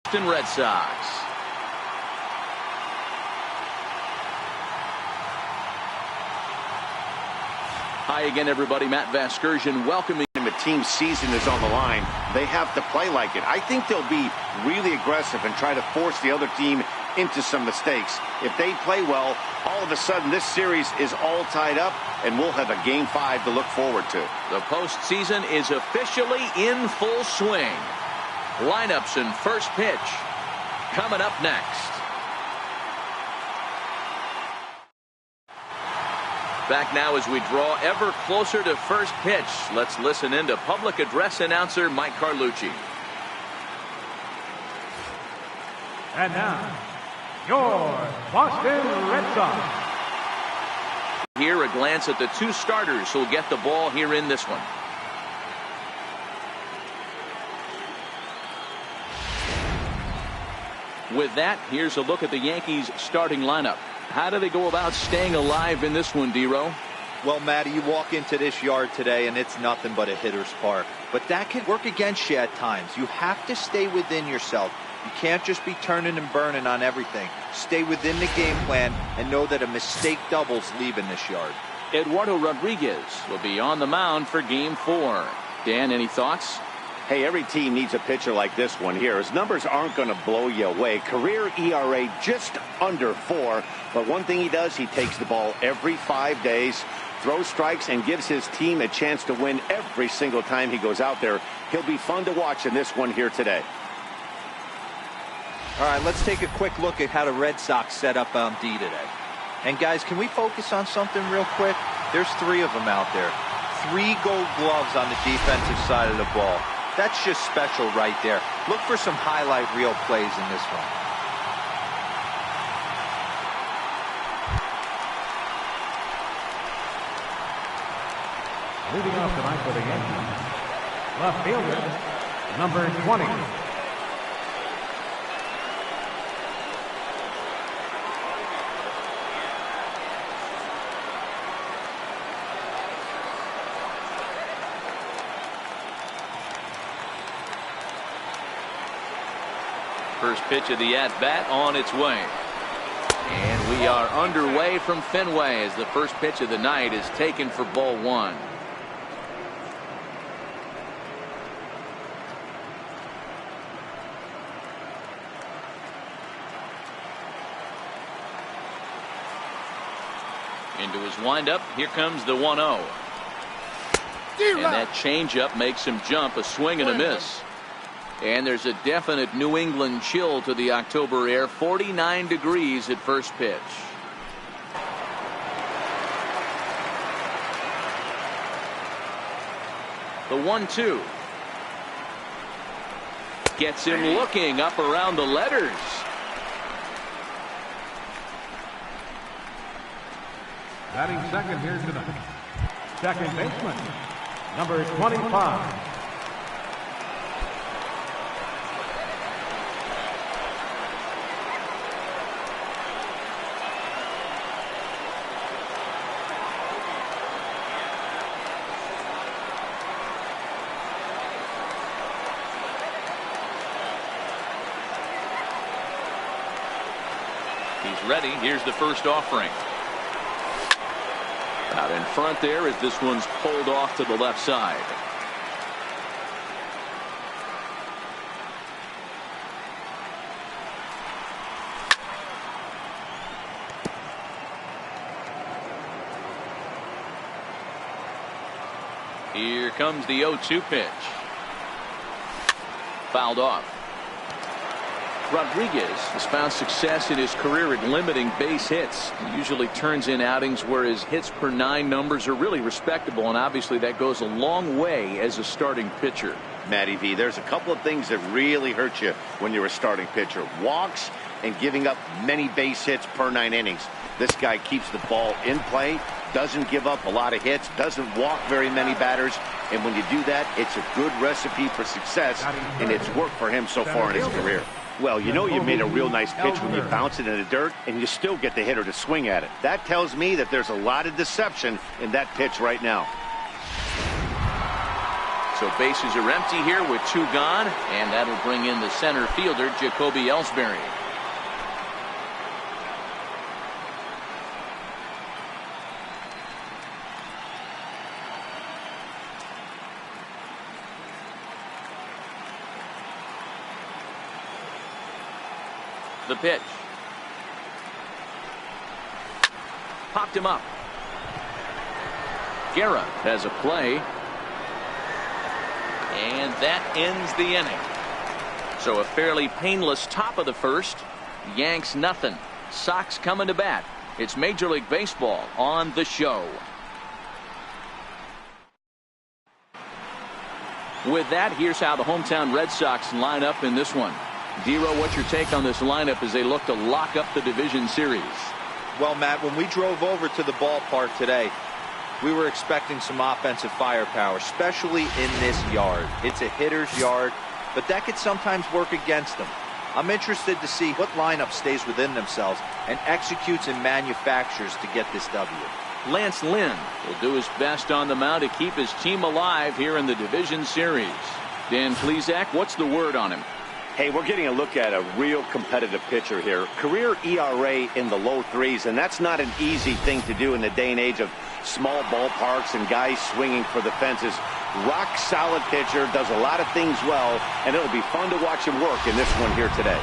Boston Red Sox. Hi again, everybody. Matt Vasgersian welcoming. A team season is on the line. They have to play like it. I think they'll be really aggressive and try to force the other team into some mistakes. If they play well, all of a sudden this series is all tied up and we'll have a Game 5 to look forward to. The postseason is officially in full swing. Lineups and first pitch coming up next. Back now as we draw ever closer to first pitch. Let's listen in to public address announcer Mike Carlucci. And now, your Boston Red Sox. Here a glance at the two starters who'll get the ball here in this one. With that, here's a look at the Yankees starting lineup. How do they go about staying alive in this one, D-Row? Well, Matty, you walk into this yard today and it's nothing but a hitter's park. But that can work against you at times. You have to stay within yourself. You can't just be turning and burning on everything. Stay within the game plan and know that a mistake doubles leaving this yard. Eduardo Rodriguez will be on the mound for Game 4. Dan, any thoughts? Hey, every team needs a pitcher like this one here. His numbers aren't going to blow you away. Career ERA just under 4. But one thing he does, he takes the ball every 5 days, throws strikes, and gives his team a chance to win every single time he goes out there. He'll be fun to watch in this one here today. All right, let's take a quick look at how the Red Sox set up on D today. And guys, can we focus on something real quick? There's 3 of them out there. 3 gold gloves on the defensive side of the ball. That's just special right there. Look for some highlight reel plays in this one. Leading off tonight for the Yankees, left fielder, number 20. First pitch of the at-bat on its way. And we are underway from Fenway as the first pitch of the night is taken for ball 1. Into his windup. Here comes the 1-0. And that changeup makes him jump. A swing and a miss. And there's a definite New England chill to the October air. 49 degrees at first pitch. The 1-2. Gets him looking up around the letters. Batting second here tonight, second baseman, number 25. He's ready. Here's the first offering. Out in front there as this one's pulled off to the left side. Here comes the 0-2 pitch. Fouled off. Rodriguez has found success in his career at limiting base hits. He usually turns in outings where his hits per 9 numbers are really respectable, and obviously that goes a long way as a starting pitcher. Matty V, there's a couple of things that really hurt you when you're a starting pitcher. Walks and giving up many base hits per 9 innings. This guy keeps the ball in play, doesn't give up a lot of hits, doesn't walk very many batters, and when you do that, it's a good recipe for success, and it's worked for him so far in his career. Well, you know you made a real nice pitch when you bounce it in the dirt and you still get the hitter to swing at it. That tells me that there's a lot of deception in that pitch right now. So bases are empty here with 2 gone, and that'll bring in the center fielder, Jacoby Ellsbury. The pitch. Popped him up. Guerra has a play. And that ends the inning. So a fairly painless top of the first. Yanks nothing. Sox coming to bat. It's Major League Baseball on the show. With that, here's how the hometown Red Sox line up in this one. Dero, what's your take on this lineup as they look to lock up the division series? Well, Matt, when we drove over to the ballpark today, we were expecting some offensive firepower, especially in this yard. It's a hitter's yard, but that could sometimes work against them. I'm interested to see what lineup stays within themselves and executes and manufactures to get this W. Lance Lynn will do his best on the mound to keep his team alive here in the division series. Dan Plesac, what's the word on him? Hey, we're getting a look at a real competitive pitcher here. Career ERA in the low 3s, and that's not an easy thing to do in the day and age of small ballparks and guys swinging for the fences. Rock solid pitcher, does a lot of things well, and it'll be fun to watch him work in this one here today.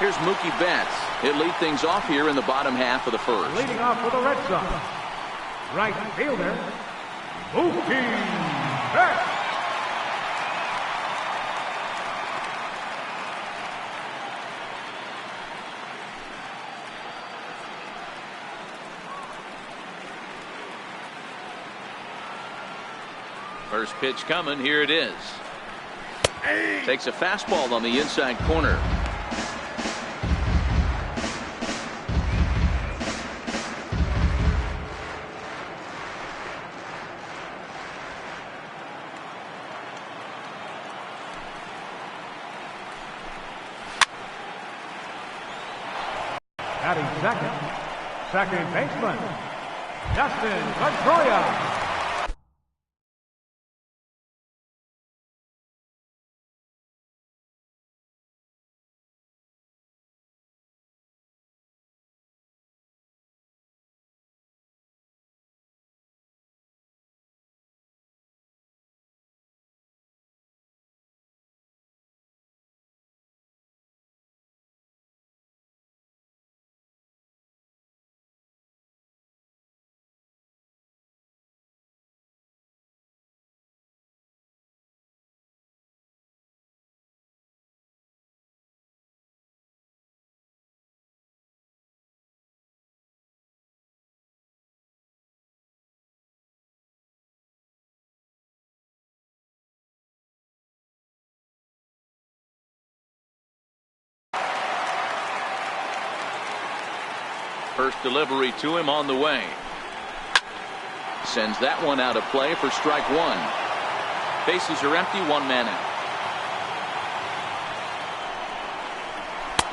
Here's Mookie Betts. He'll lead things off here in the bottom half of the first. Leading off for the Red Sox, right fielder, Mookie Betts. First pitch coming. Here it is. Takes a fastball on the inside corner. Batting second baseman, Justin Pedroia. First delivery to him on the way. Sends that one out of play for strike 1. Bases are empty, 1 man out.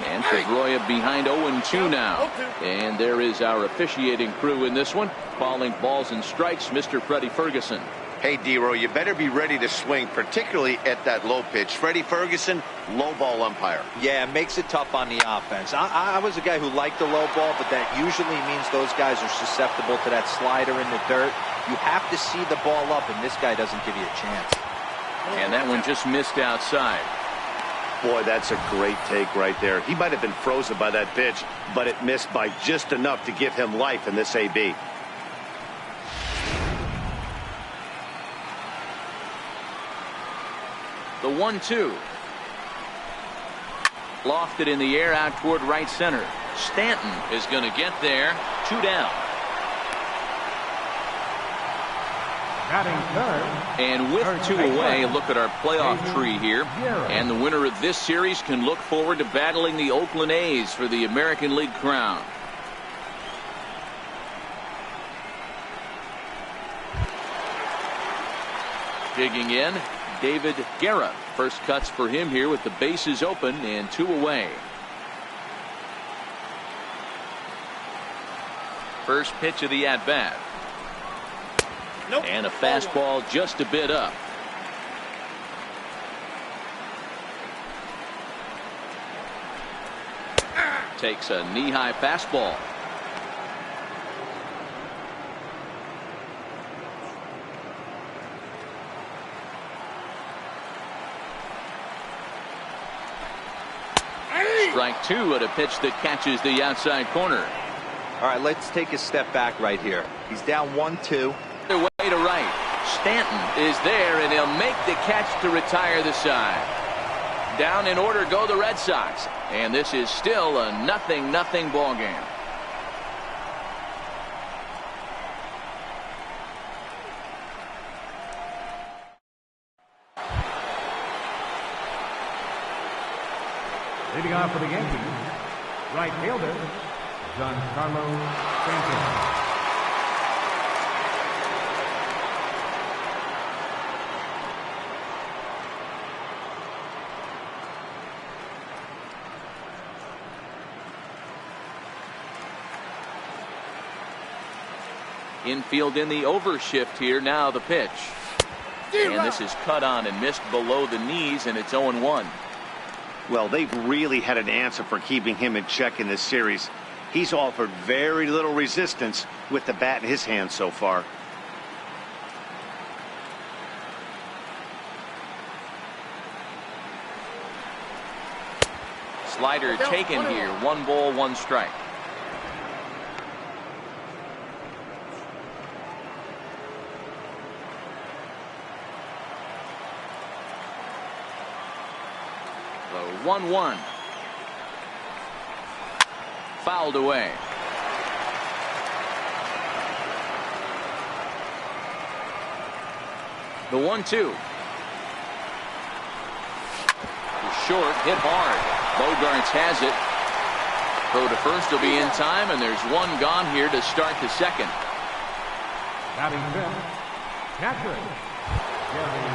And Pedroia behind 0-2 now. And there is our officiating crew in this one, calling balls and strikes, Mr. Freddie Ferguson. Hey, Dero, you better be ready to swing, particularly at that low pitch. Freddie Ferguson, low ball umpire. Yeah, it makes it tough on the offense. I was a guy who liked the low ball, but that usually means those guys are susceptible to that slider in the dirt. You have to see the ball up, and this guy doesn't give you a chance. And that one just missed outside. Boy, that's a great take right there. He might have been frozen by that pitch, but it missed by just enough to give him life in this AB. The 1-2. Lofted in the air out toward right center. Stanton is going to get there. 2 down. Batting third. And with 2 away, look at our playoff tree here. And the winner of this series can look forward to battling the Oakland A's for the American League crown. Digging in, David Guerra. First cuts for him here with the bases open and 2 away. First pitch of the at-bat. Nope. And a fastball just a bit up. Takes a knee-high fastball. Strike two at a pitch that catches the outside corner. All right, let's take a step back right here. He's down 1-2. Their way to right. Stanton is there, and he'll make the catch to retire the side. Down in order go the Red Sox, and this is still a 0-0 ball game. Leading off for the Yankees, right fielder, Giancarlo Stanton. Infield in the overshift here. Now the pitch. And this is cut on and missed below the knees, and it's 0-1. Well, they've really had an answer for keeping him in check in this series. He's offered very little resistance with the bat in his hand so far. Slider taken here. 1 ball, 1 strike. The 1-1. Fouled away. The 1-2. Short, hit hard. Bogarts has it. Throw to first will be in time, and there's one gone here to start the second. Batting fifth, catcher, Gary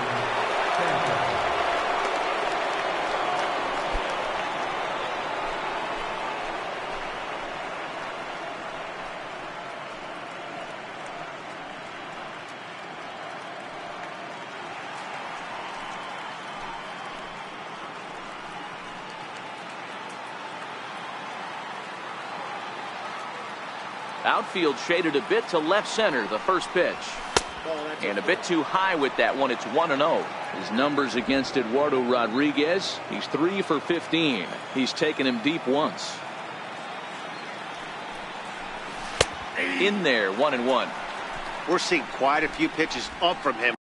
Sanchez. Outfield shaded a bit to left center, the first pitch. And a bit too high with that one. It's 1-0. His numbers against Eduardo Rodriguez, he's 3 for 15. He's taken him deep once. In there, 1-1. We're seeing quite a few pitches up from him.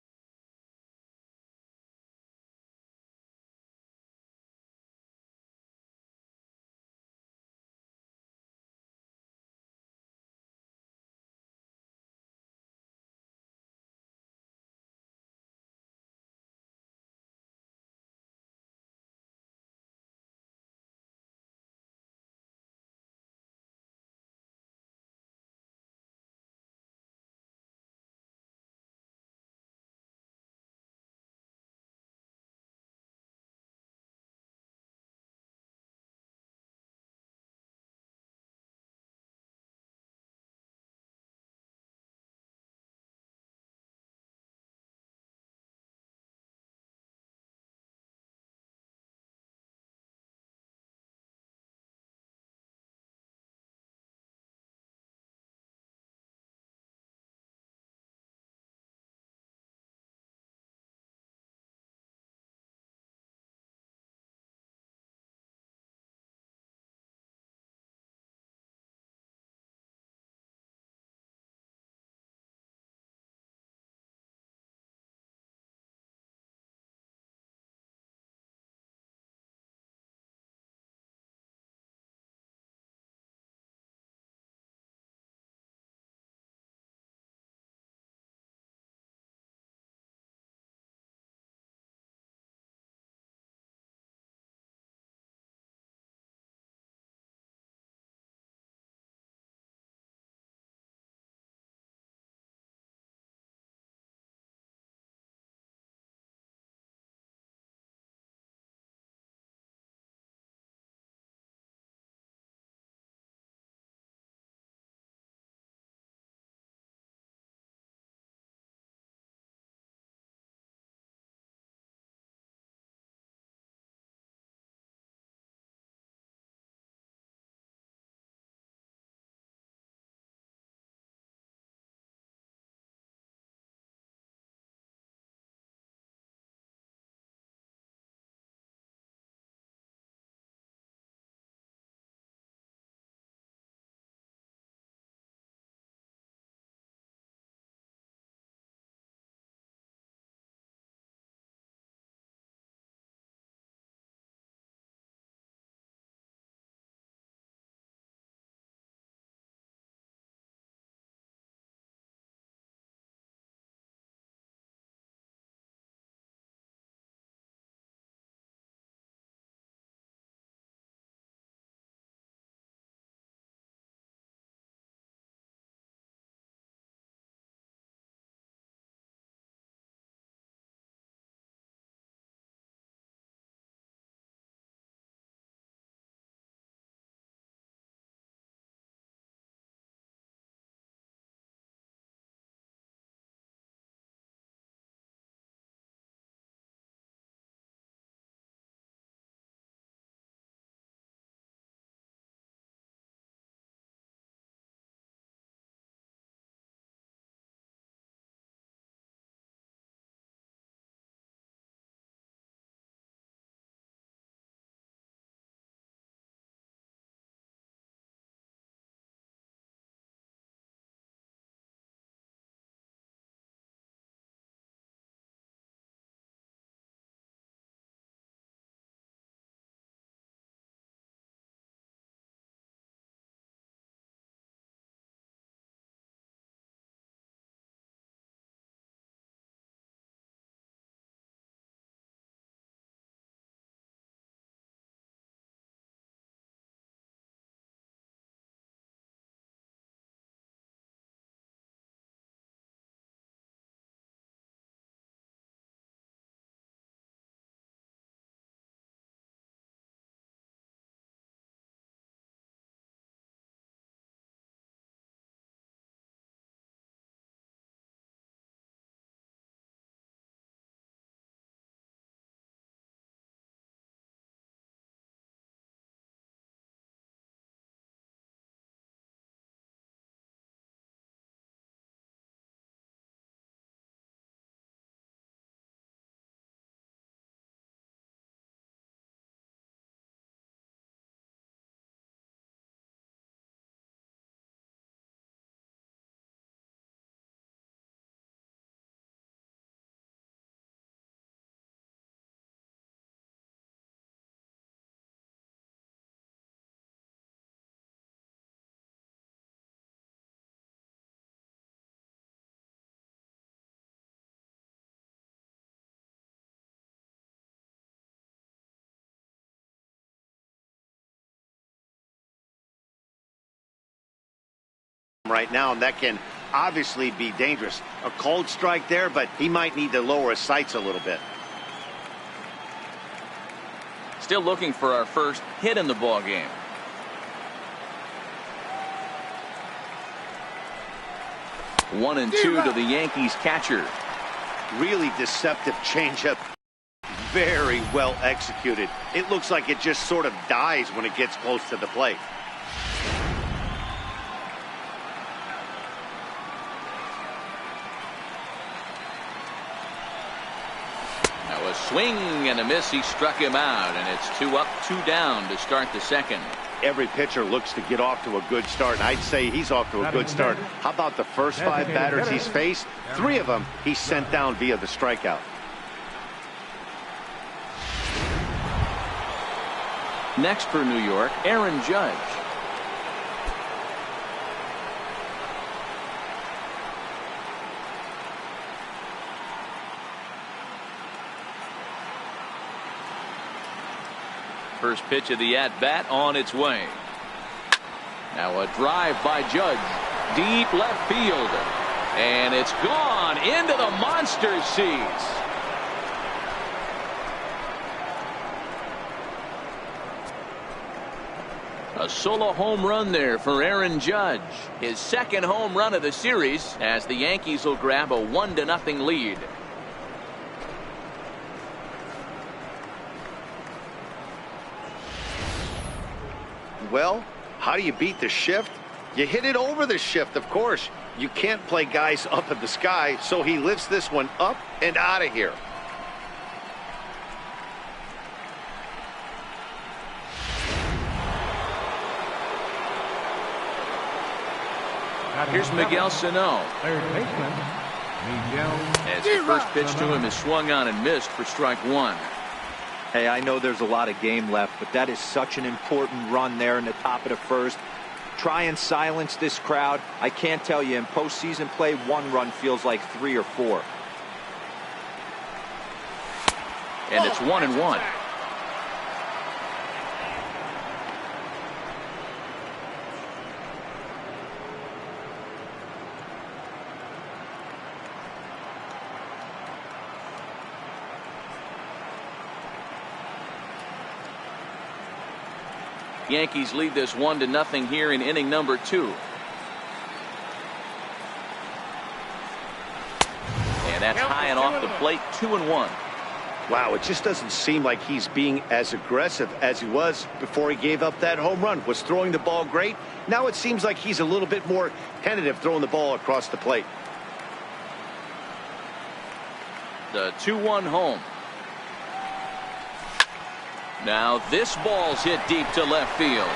right now, and that can obviously be dangerous. A cold strike there, but he might need to lower his sights a little bit. Still looking for our first hit in the ball game. One and two to the Yankees catcher. Really deceptive changeup. Very well executed. It looks like it just sort of dies when it gets close to the plate. Now a swing and a miss. He struck him out, and it's 2 up, 2 down to start the second. Every pitcher looks to get off to a good start, and I'd say he's off to a good start. How about the first 5 batters he's faced? 3 of them he sent down via the strikeout. Next for New York, Aaron Judge. First pitch of the at-bat on its way. Now a drive by Judge. Deep left field. And it's gone into the monster seats. A solo home run there for Aaron Judge. His second home run of the series as the Yankees will grab a 1-0 lead. Well, how do you beat the shift? You hit it over the shift, of course. You can't play guys up in the sky, so he lifts this one up and out of here. Here's Miguel Sano. Third baseman, Miguel. As the first pitch to him is swung on and missed for strike 1. Hey, I know there's a lot of game left, but that is such an important run there in the top of the first. Try and silence this crowd. I can't tell you, in postseason play, 1 run feels like 3 or 4. And it's 1-1. Yankees lead this 1-0 here in inning number 2. And that's high and off the plate, 2-1. Wow, it just doesn't seem like he's being as aggressive as he was before he gave up that home run. Was throwing the ball great. Now it seems like he's a little bit more tentative throwing the ball across the plate. The 2-1 home. Now this ball's hit deep to left field.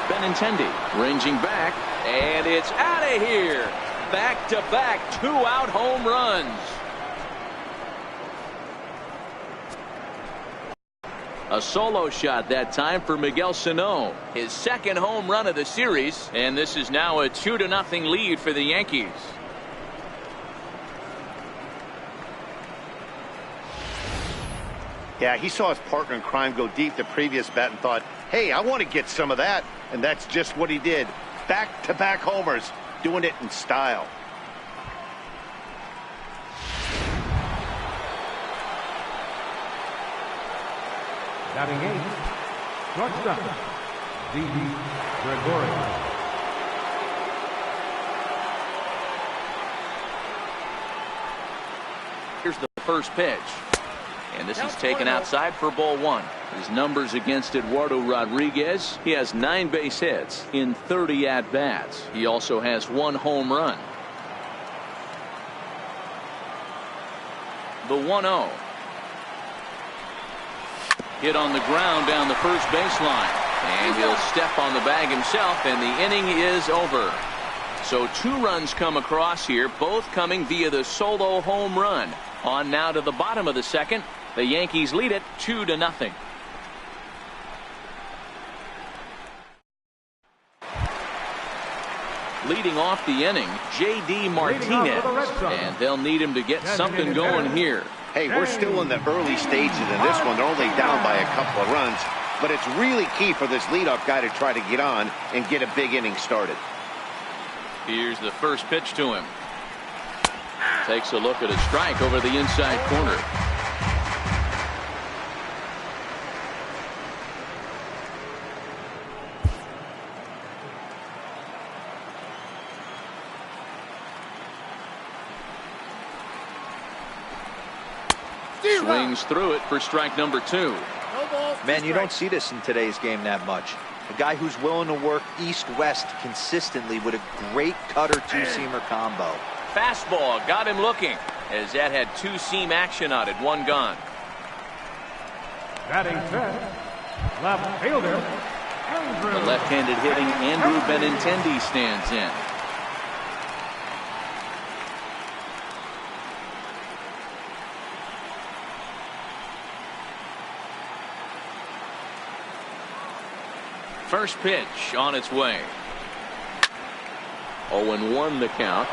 Benintendi ranging back, and it's out of here. Back-to-back 2-out home runs. A solo shot that time for Miguel Sano. His second home run of the series, and this is now a 2-0 lead for the Yankees. Yeah, he saw his partner in crime go deep the previous bat and thought, hey, I want to get some of that. And that's just what he did. Back-to-back homers, doing it in style. Batting 8th, shortstop, D.B. Gregorius. Here's the first pitch. And this is taken outside for ball 1. His numbers against Eduardo Rodriguez. He has 9 base hits in 30 at-bats. He also has 1 home run. The 1-0. Hit on the ground down the first baseline. And he'll step on the bag himself, and the inning is over. So 2 runs come across here, both coming via the solo home run. On now to the bottom of the second. The Yankees lead it 2-0. Leading off the inning, J.D. Martinez, and they'll need him to get something going here. Hey, we're still in the early stages of this one. They're only down by a couple of runs, but it's really key for this leadoff guy to try to get on and get a big inning started. Here's the first pitch to him. Takes a look at a strike over the inside corner. Swings through it for strike number 2. Man, you don't see this in today's game that much. A guy who's willing to work east-west consistently with a great cutter two-seamer combo. Fastball got him looking, as that had two-seam action on it. One gone. Batting 10, left fielder, Andrew. The left-handed hitting Andrew Benintendi stands in. First pitch on its way. 0-1 the count.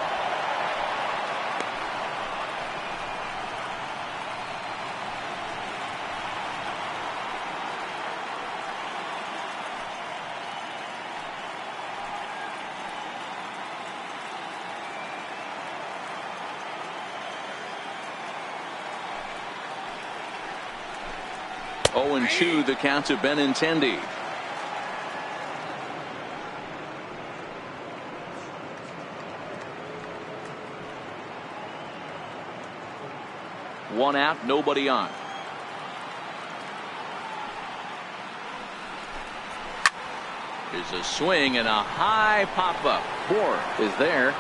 Oh, 0-2 the count to Benintendi. One out, nobody on. There's a swing and a high pop-up. Moore is there.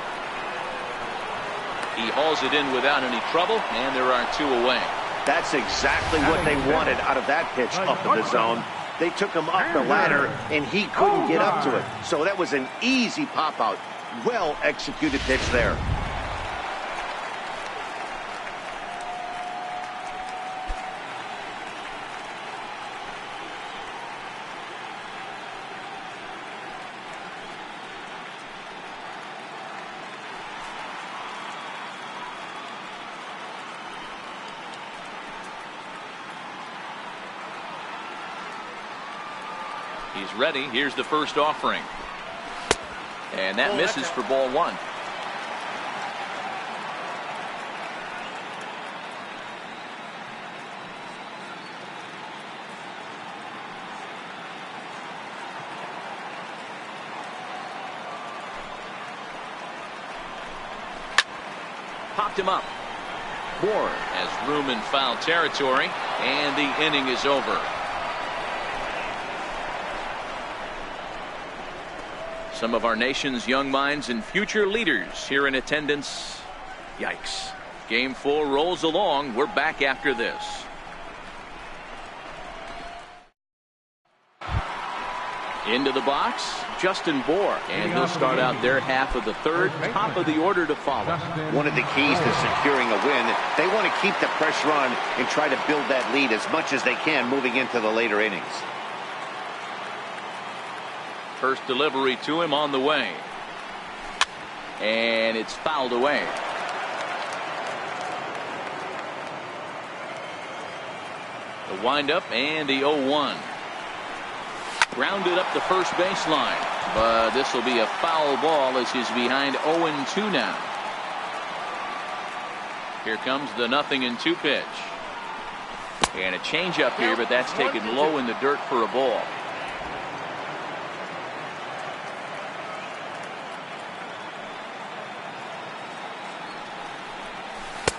He hauls it in without any trouble, and there are 2 away. That's exactly what they wanted out of that pitch up in the zone. They took him up the ladder, and he couldn't get up to it. So that was an easy pop-out. Well-executed pitch there. He's ready. Here's the first offering. And that misses for ball 1. Popped him up. Moore has room in foul territory, and the inning is over. Some of our nation's young minds and future leaders here in attendance. Yikes. Game 4 rolls along. We're back after this. Into the box, Justin Bohr, and he'll start out their half of the third. Top of the order to follow. One of the keys to securing a win, they want to keep the pressure on and try to build that lead as much as they can moving into the later innings. First delivery to him on the way. And it's fouled away. The windup and the 0-1. Grounded up the first baseline. But this will be a foul ball as he's behind 0-2 now. Here comes the 0-2 pitch. And a changeup here, but that's taken low in the dirt for a ball.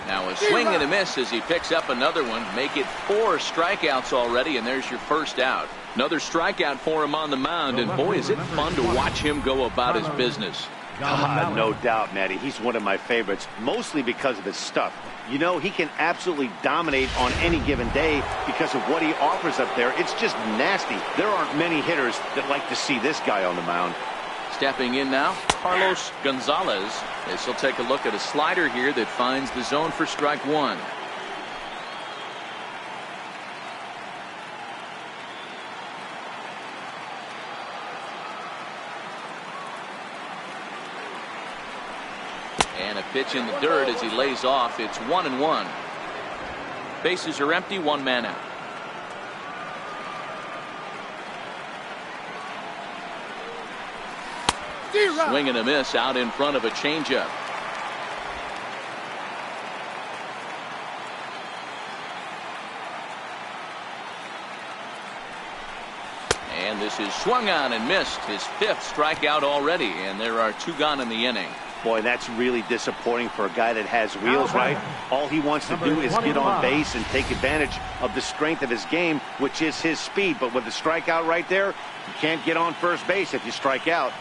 Now a swing and a miss as he picks up another one. Make it 4 strikeouts already, and there's your first out. Another strikeout for him on the mound, and boy, is it fun to watch him go about his business. No doubt, Matty. He's one of my favorites, mostly because of his stuff. You know, he can absolutely dominate on any given day because of what he offers up there. It's just nasty. There aren't many hitters that like to see this guy on the mound. Stepping in now, Carlos Gonzalez, as he'll take a look at a slider here that finds the zone for strike 1. And a pitch in the dirt as he lays off. It's 1-1. Bases are empty, 1 man out. Swing and a miss out in front of a changeup. And this is swung on and missed. His 5th strikeout already, and there are 2 gone in the inning. Boy, that's really disappointing for a guy that has wheels, right? All he wants to do is get on base and take advantage of the strength of his game, which is his speed. But with the strikeout right there, you can't get on first base if you strike out.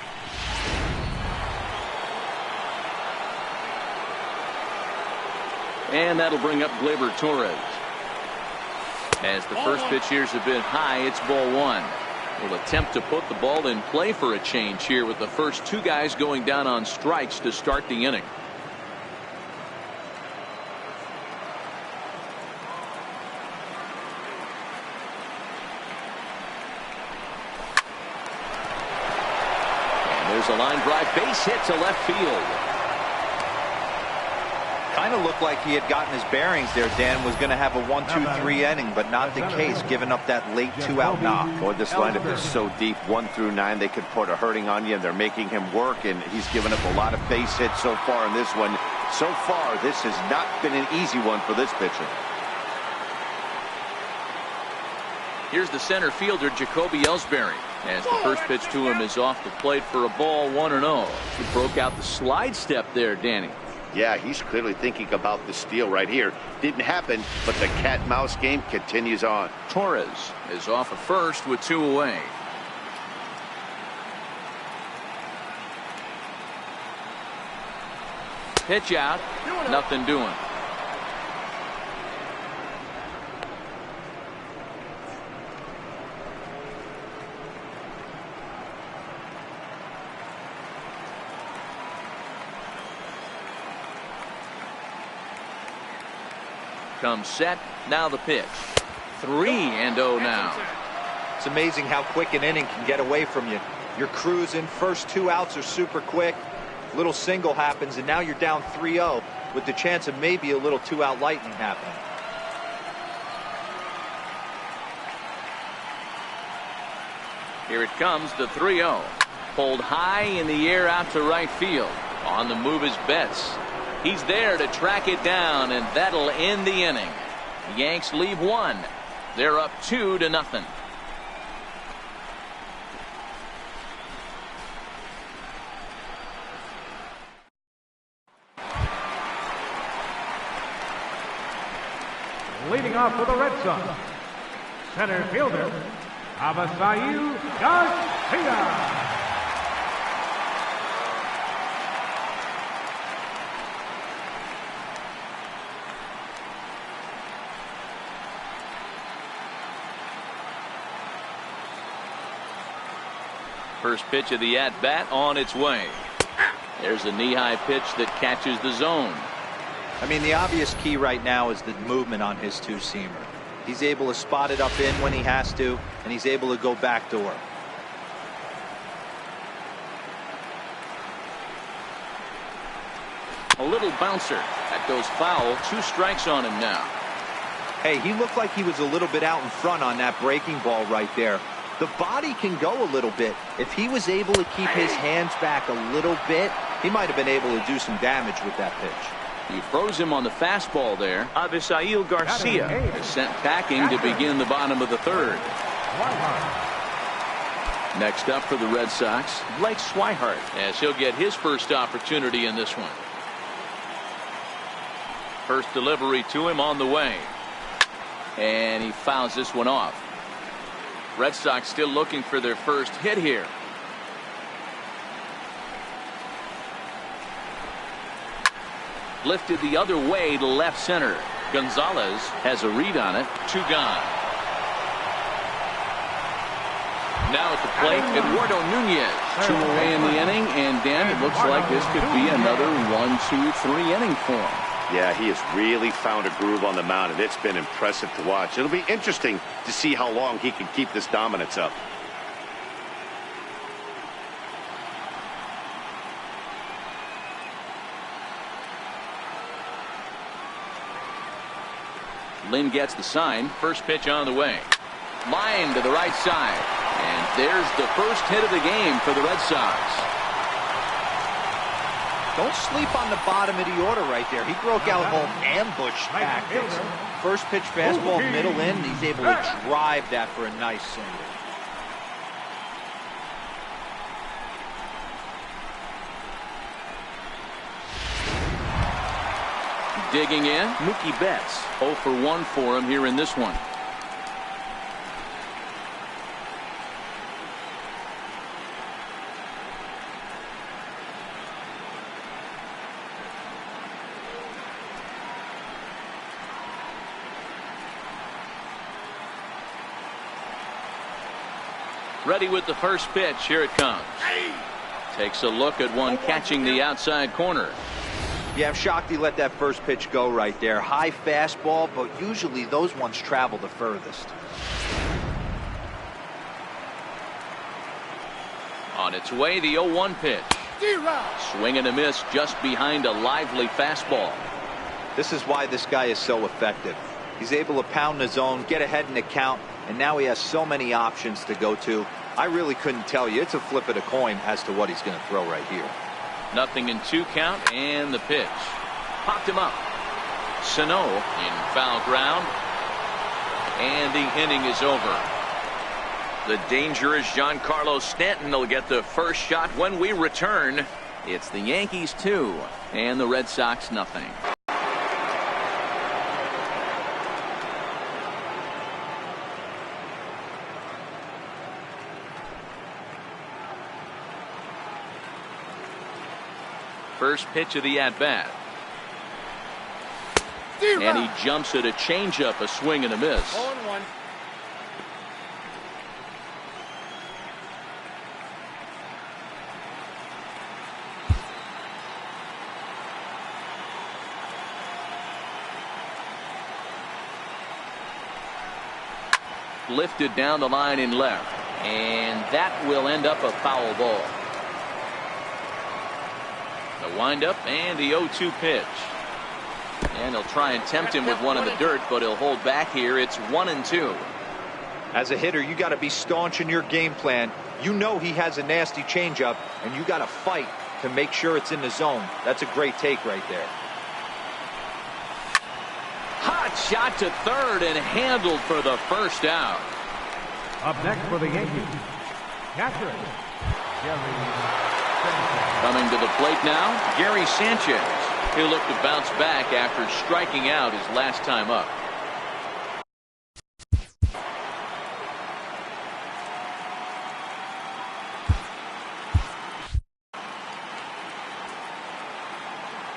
And that'll bring up Gleyber Torres. As the first pitch here's a bit high, it's ball 1. Will attempt to put the ball in play for a change here with the first 2 guys going down on strikes to start the inning. And there's a line drive base hit to left field. Kind of looked like he had gotten his bearings there. Dan was going to have a 1-2-3 inning, but not the case, giving up that late 2-out knock. Boy, this lineup is so deep, 1 through 9. They could put a hurting on you, and they're making him work, and he's given up a lot of base hits so far in this one. So far, this has not been an easy one for this pitcher. Here's the center fielder, Jacoby Ellsbury, as the first pitch to him is off the plate for a ball 1-0. He broke out the slide step there, Danny. Yeah, he's clearly thinking about the steal right here. Didn't happen, but the cat-mouse game continues on. Torres is off at first with 2 away. Pitch out, nothing doing. Comes set, now the pitch. 3-0 now. It's amazing how quick an inning can get away from you. You're cruising, first 2 outs are super quick. Little single happens, and now you're down 3-0 with the chance of maybe a little 2-out lightning happening. Here it comes, the 3-0. Pulled high in the air out to right field. On the move is Betts. He's there to track it down, and that'll end the inning. The Yanks leave 1. They're up 2-0. Leading off for the Red Sox, center fielder, Avisail Garcia. First pitch of the at-bat on its way. There's a knee-high pitch that catches the zone. I mean, the obvious key right now is the movement on his 2-seamer. He's able to spot it up in when he has to, and he's able to go backdoor. A little bouncer. That goes foul. 2 strikes on him now. Hey, he looked like he was a little bit out in front on that breaking ball right there. The body can go a little bit. If he was able to keep his hands back a little bit, he might have been able to do some damage with that pitch. He froze him on the fastball there. Avisail Garcia is sent packing to begin the bottom of the 3rd. Next up for the Red Sox, Blake Swihart, as he'll get his first opportunity in this one. First delivery to him on the way. And he fouls this one off. Red Sox still looking for their first hit here. Lifted the other way to left center. Gonzalez has a read on it. 2 gone. Now at the plate, Eduardo Nunez. 2 away in the inning, and Dan, it looks like this could be another 1-2-3 inning for him. Yeah, he has really found a groove on the mound, and it's been impressive to watch. It'll be interesting to see how long he can keep this dominance up. Lynn gets the sign. First pitch on the way. Line to the right side. And there's the first hit of the game for the Red Sox. Don't sleep on the bottom of the order right there. He broke out home ambush tactics. First pitch fastball, middle in. He's able to drive that for a nice single. Digging in, Mookie Betts. 0 for 1 for him here in this one. Ready with the first pitch. Here it comes. Takes a look at one catching the outside corner. Yeah, I'm shocked he let that first pitch go right there. High fastball, but usually those ones travel the furthest. On its way, the 0-1 pitch. Swing and a miss just behind a lively fastball. This is why this guy is so effective. He's able to pound the zone, get ahead in the count, and now he has so many options to go to. I really couldn't tell you. It's a flip of the coin as to what he's going to throw right here. 0-2 count, and the pitch. Popped him up. Sano in foul ground. And the inning is over. The dangerous Giancarlo Stanton will get the first shot when we return. It's the Yankees 2 and the Red Sox 0. First pitch of the at-bat. And he jumps at a changeup, a swing and a miss. 0-1. Lifted down the line in left. And that will end up a foul ball. The windup and the 0-2 pitch. And he'll try and tempt him with one in the dirt, but he'll hold back here. It's 1-2. As a hitter, you got to be staunch in your game plan. You know he has a nasty changeup, and you got to fight to make sure it's in the zone. That's a great take right there. Hot shot to third and handled for the first out. Up next for the Yankees, catcher, Gary. Coming to the plate now, Gary Sanchez. He'll look to bounce back after striking out his last time up.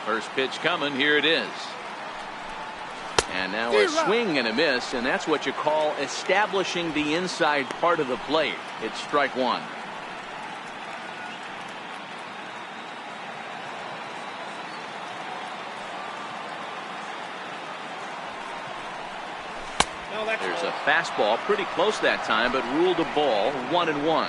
First pitch coming. Here it is. And now a swing and a miss, and that's what you call establishing the inside part of the plate. It's strike one. There's a fastball pretty close that time, but ruled a ball. 1-1.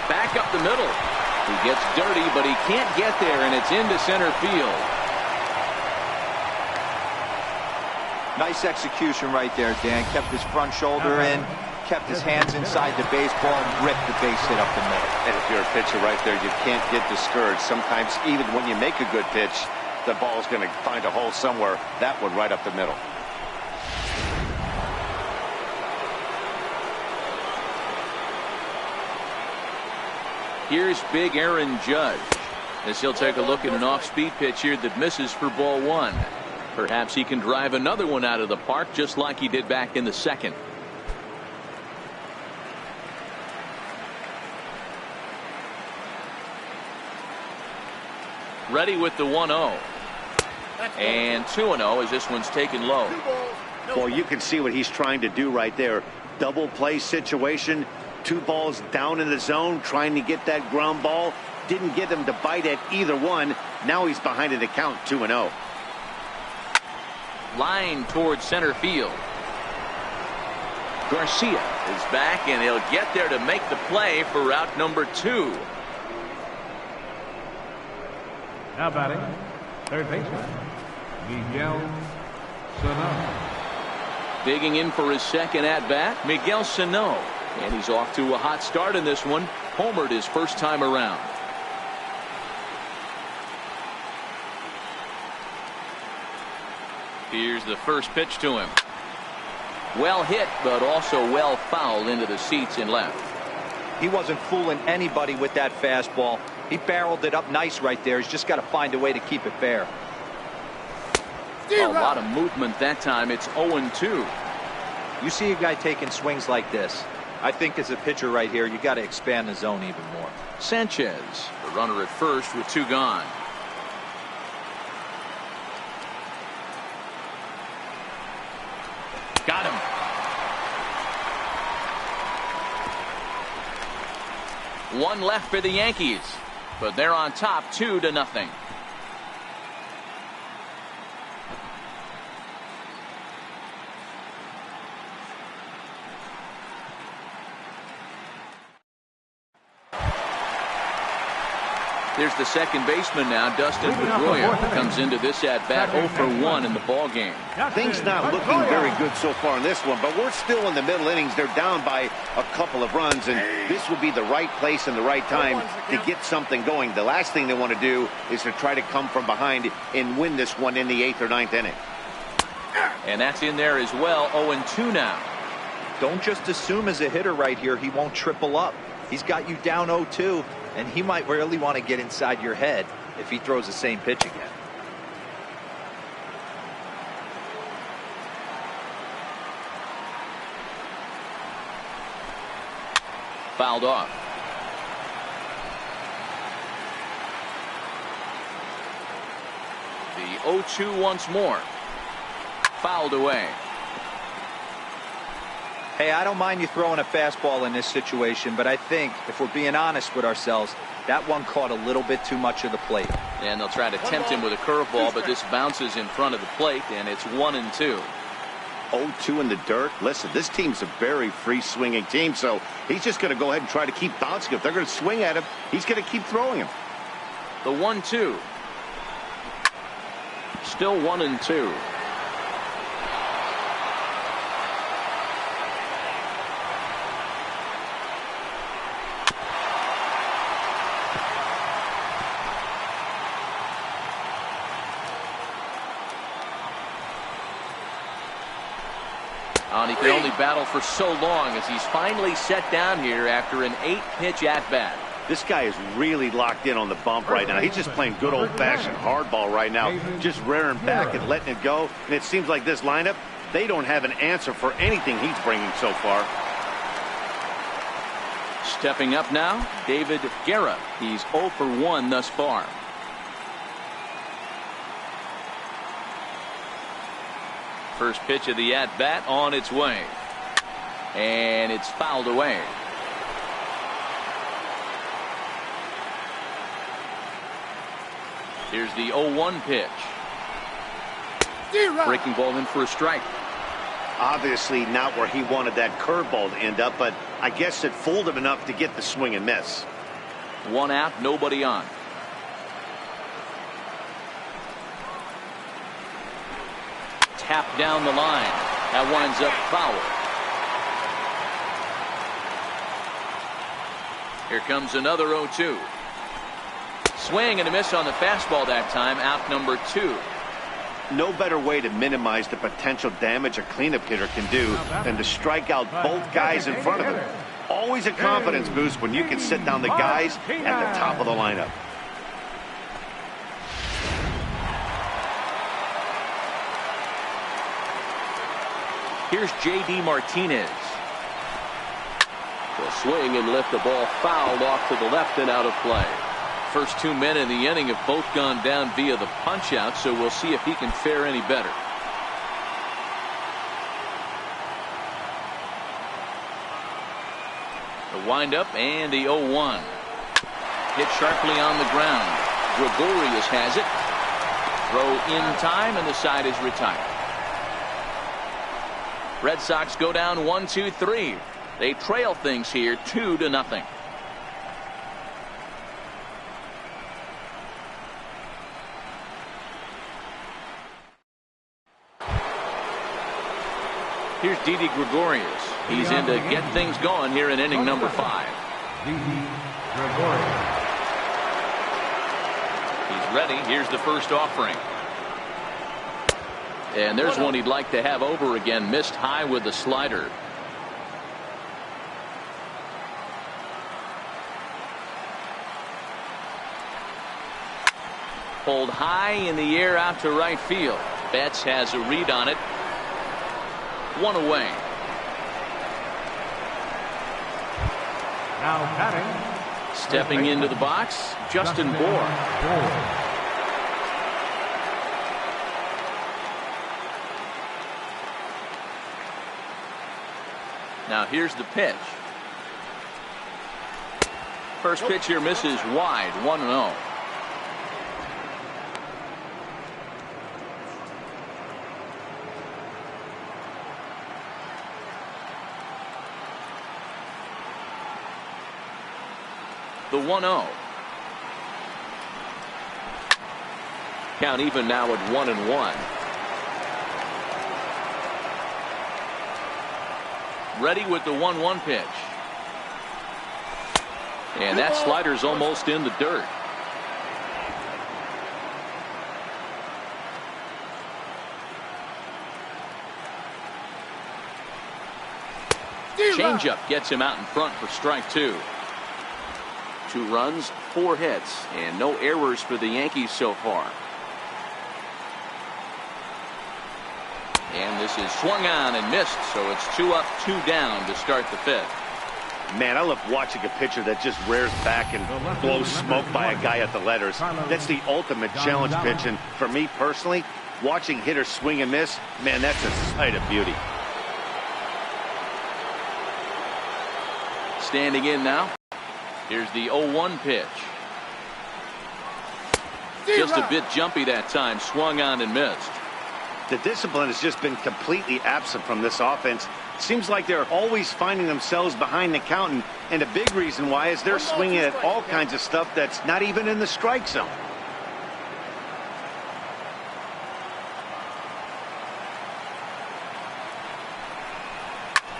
Back up the middle. He gets dirty, but he can't get there, and it's into center field. Nice execution right there, Dan. Kept his front shoulder in, kept his hands inside the baseball, and ripped the base hit up the middle. And if you're a pitcher right there, you can't get discouraged. Sometimes even when you make a good pitch, the ball's going to find a hole somewhere. That one right up the middle. Here's big Aaron Judge, as he'll take a look at an off-speed pitch here that misses for ball one. Perhaps he can drive another one out of the park just like he did back in the second. Ready with the 1-0. And 2-0 as this one's taken low. Well, you can see what he's trying to do right there. Double play situation. 2 balls down in the zone, trying to get that ground ball. Didn't get him to bite at either one. Now he's behind an account 2-0. Line towards center field. Garcia is back, and he'll get there to make the play for route number 2. Now batting, third baseman, Miguel Sano. Digging in for his second at-bat, Miguel Sano. And he's off to a hot start in this one. Homered his first time around. Here's the first pitch to him. Well hit, but also well fouled into the seats and left. He wasn't fooling anybody with that fastball. He barreled it up nice right there. He's just got to find a way to keep it fair. A lot of movement that time. It's 0-2. You see a guy taking swings like this. I think as a pitcher right here, you got to expand the zone even more. Sanchez, the runner at first with 2 gone. Got him. One left for the Yankees, but they're on top 2-0. Here's the second baseman now, Dustin Pedroia, comes into this at-bat 0 for 1 in the ball game. Things not looking very good so far in this one, but we're still in the middle innings. They're down by a couple of runs, and this would be the right place and the right time to get something going. The last thing they want to do is to try to come from behind and win this one in the 8th or 9th inning. And that's in there as well. 0-2 now. Don't just assume as a hitter right here he won't triple up. He's got you down 0-2. And he might really want to get inside your head if he throws the same pitch again. Fouled off. The 0-2 once more. Fouled away. Hey, I don't mind you throwing a fastball in this situation, but I think if we're being honest with ourselves, that one caught a little bit too much of the plate. And they'll try to tempt him with a curveball, but this bounces in front of the plate, and it's 1-2. 0-2 in the dirt. Listen, this team's a very free-swinging team, so he's just going to go ahead and try to keep bouncing. If they're going to swing at him, he's going to keep throwing him. The 1-2. Still 1-2. And he can only battle for so long as he's finally set down here after an 8-pitch at-bat. This guy is really locked in on the bump right now. He's just playing good old-fashioned hardball right now, just rearing back and letting it go. And it seems like this lineup, they don't have an answer for anything he's bringing so far. Stepping up now, David Guerra. He's 0 for 1 thus far. First pitch of the at-bat on its way. And it's fouled away. Here's the 0-1 pitch. Breaking ball in for a strike. Obviously not where he wanted that curveball to end up, but I guess it fooled him enough to get the swing and miss. 1 out, nobody on. Tap down the line. That winds up foul. Here comes another 0-2. Swing and a miss on the fastball that time. Out number 2. No better way to minimize the potential damage a cleanup hitter can do than to strike out both guys in front of him. Always a confidence boost when you can sit down the guys at the top of the lineup. Here's J.D. Martinez. Will swing and lift the ball fouled off to the left and out of play. First 2 men in the inning have both gone down via the punch out, so we'll see if he can fare any better. The windup and the 0-1. Hit sharply on the ground. Gregorius has it. Throw in time, and the side is retired. Red Sox go down 1-2-3. They trail things here 2-0. Here's Didi Gregorius. He's in to get things going here in inning number 5. Didi Gregorius. He's ready. Here's the first offering. And there's one he'd like to have over again. Missed high with the slider. Pulled high in the air out to right field. Betts has a read on it. One away. Now batting. Stepping into the box, Justin Bour. Now here's the pitch. First pitch here misses wide, 1-0. The 1-0. Count even now at 1-1. Ready with the 1-1 pitch. And that slider's almost in the dirt. Changeup gets him out in front for strike 2. 2 runs, 4 hits, and no errors for the Yankees so far. And this is swung on and missed, so it's 2 up, 2 down to start the 5th. Man, I love watching a pitcher that just rears back and blows smoke by a guy at the letters. That's the ultimate challenge pitch, and for me personally, watching hitters swing and miss, man, that's a sight of beauty. Standing in now. Here's the 0-1 pitch. Just a bit jumpy that time. Swung on and missed. The discipline has just been completely absent from this offense. Seems like they're always finding themselves behind the count, and a big reason why is they're swinging at all kinds of stuff that's not even in the strike zone.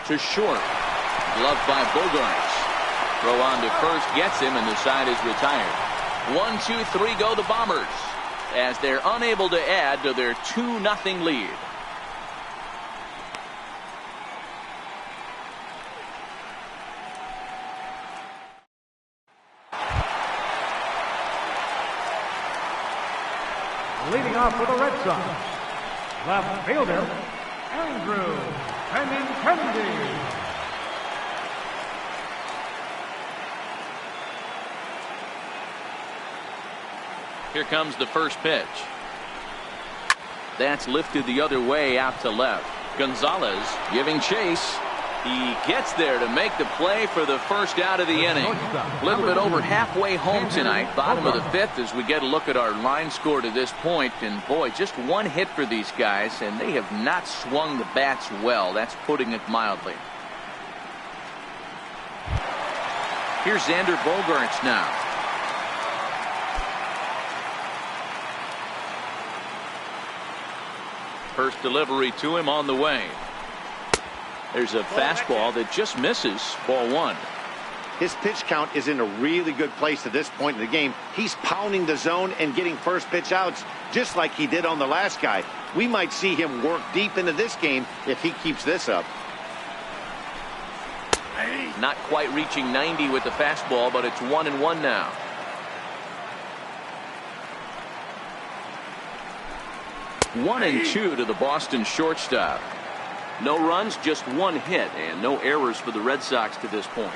To short. Gloved by Bogarts. Throw on to first gets him, and the side is retired. 1, 2, 3 go the Bombers as they're unable to add to their 2-0 lead. Leading off for the Red Sox, left fielder, Andrew Benintendi. Here comes the first pitch. That's lifted the other way out to left. Gonzalez giving chase. He gets there to make the play for the first out of the inning. A little bit over halfway home tonight, bottom of the 5th, as we get a look at our line score to this point. And boy, just 1 hit for these guys, and they have not swung the bats well. That's putting it mildly. Here's Xander Bogaerts now. First delivery to him on the way. There's a fastball that just misses. Ball 1. His pitch count is in a really good place at this point in the game. He's pounding the zone and getting first pitch outs just like he did on the last guy. We might see him work deep into this game if he keeps this up. Not quite reaching 90 with the fastball, but it's 1-1 now. One and 2 to the Boston shortstop. No runs, just 1 hit, and no errors for the Red Sox to this point.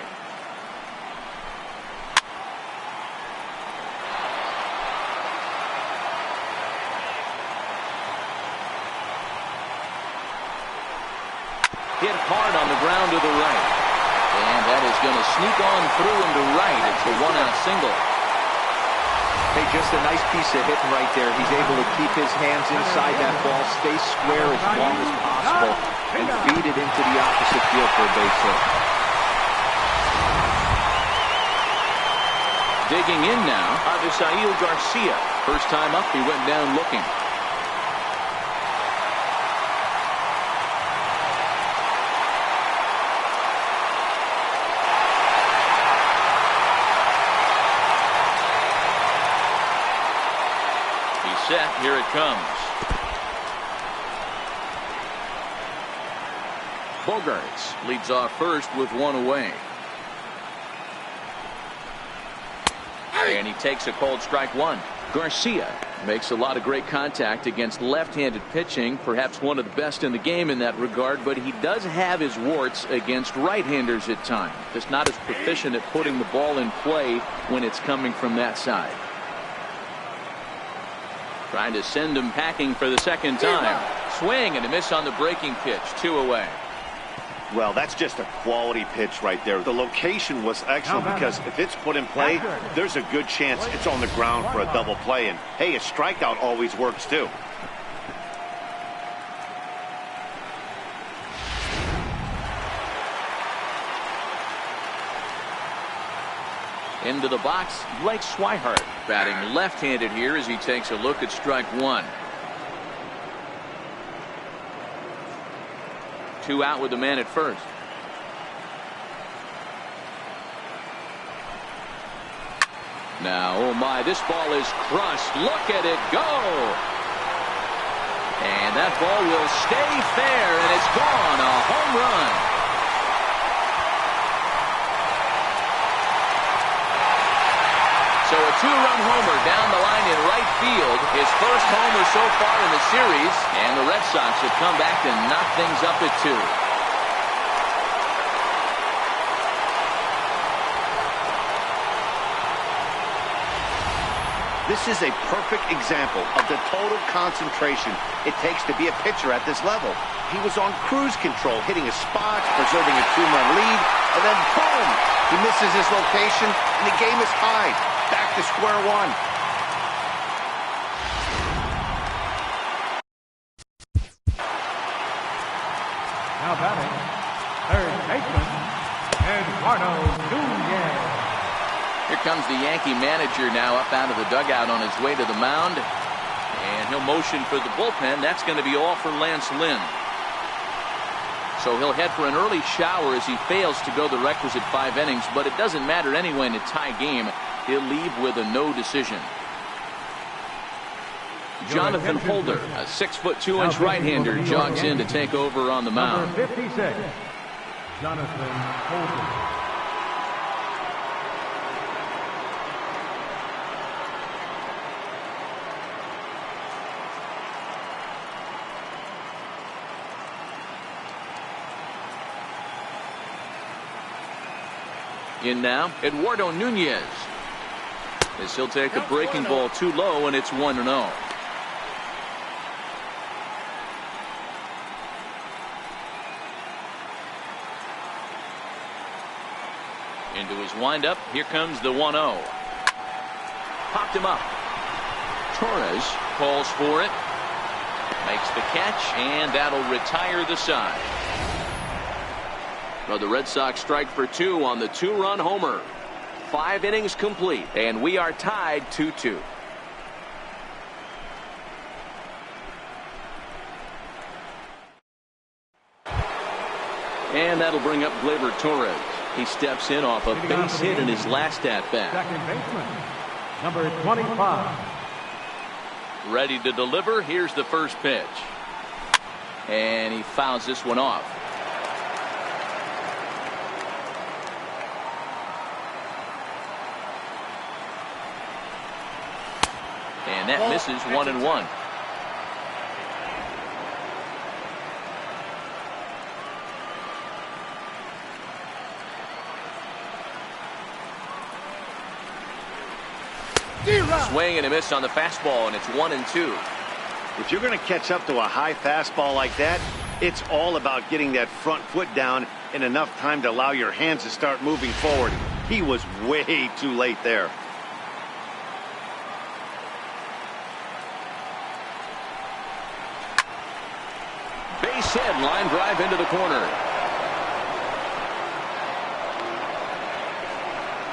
Hit hard on the ground to the right. And that is going to sneak on through into right. It's a 1-out single. Hey, just a nice piece of hitting right there. He's able to keep his hands inside that ball, stay square as long as possible, and feed it into the opposite field for a base hit. Digging in now, Avisail Garcia. First time up, he went down looking. set. Here it comes. Bogarts leads off first with one away. And he takes a cold strike one. Garcia makes a lot of great contact against left-handed pitching, perhaps one of the best in the game in that regard, but he does have his warts against right-handers at times. Just not as proficient at putting the ball in play when it's coming from that side. Trying to send him packing for the second time. Swing and a miss on the breaking pitch. 2 away. Well, that's just a quality pitch right there. The location was excellent because if it's put in play, there's a good chance it's on the ground for a double play. And, hey, a strikeout always works, too. Into the box, Blake Swihart batting left-handed here as he takes a look at strike one. 2 out with the man at first. Now, oh my, this ball is crushed. Look at it go. And that ball will stay fair, and it's gone. A home run. So a 2-run homer down the line in right field. His first homer so far in the series. And the Red Sox have come back to knock things up at 2. This is a perfect example of the total concentration it takes to be a pitcher at this level. He was on cruise control, hitting his spots, preserving a 2-run lead, and then boom! He misses his location, and the game is tied. Back to square one. Now batting, third baseman, Eduardo Nunez. Here comes the Yankee manager now up out of the dugout on his way to the mound. And he'll motion for the bullpen. That's going to be all for Lance Lynn. So he'll head for an early shower as he fails to go the requisite 5 innings. But it doesn't matter anyway in a tie game. He'll leave with a no decision. Jonathan Holder, a 6'2" right-hander, jogs in to take over on the mound. Number 56, Jonathan Holder. In now, Eduardo Nunez. As he'll take a breaking ball too low, and it's 1-0. Into his windup. Here comes the 1-0. Popped him up. Torres calls for it. Makes the catch, and that'll retire the side. Well, the Red Sox strike for 2 on the 2-run homer. 5 innings complete, and we are tied 2-2. And that'll bring up Gleyber Torres. He steps in off a base hit in his last at-bat. Second baseman, number 25. Ready to deliver. Here's the first pitch. And he fouls this one off. And that misses 1-1. Swing and a miss on the fastball, and it's 1-2. If you're going to catch up to a high fastball like that, it's all about getting that front foot down in enough time to allow your hands to start moving forward. He was way too late there. Base hit, line drive into the corner.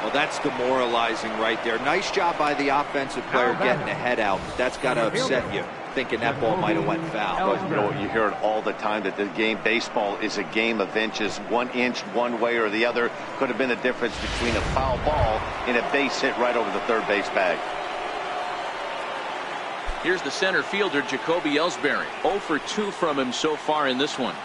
Well, that's demoralizing right there. Nice job by the offensive player getting the head out. That's got to upset you, thinking that ball might have went foul. Well, you know what, you hear it all the time that the game, baseball is a game of inches. 1 inch one way or the other could have been the difference between a foul ball and a base hit right over the third base bag. Here's the center fielder, Jacoby Ellsbury. 0 for 2 from him so far in this one.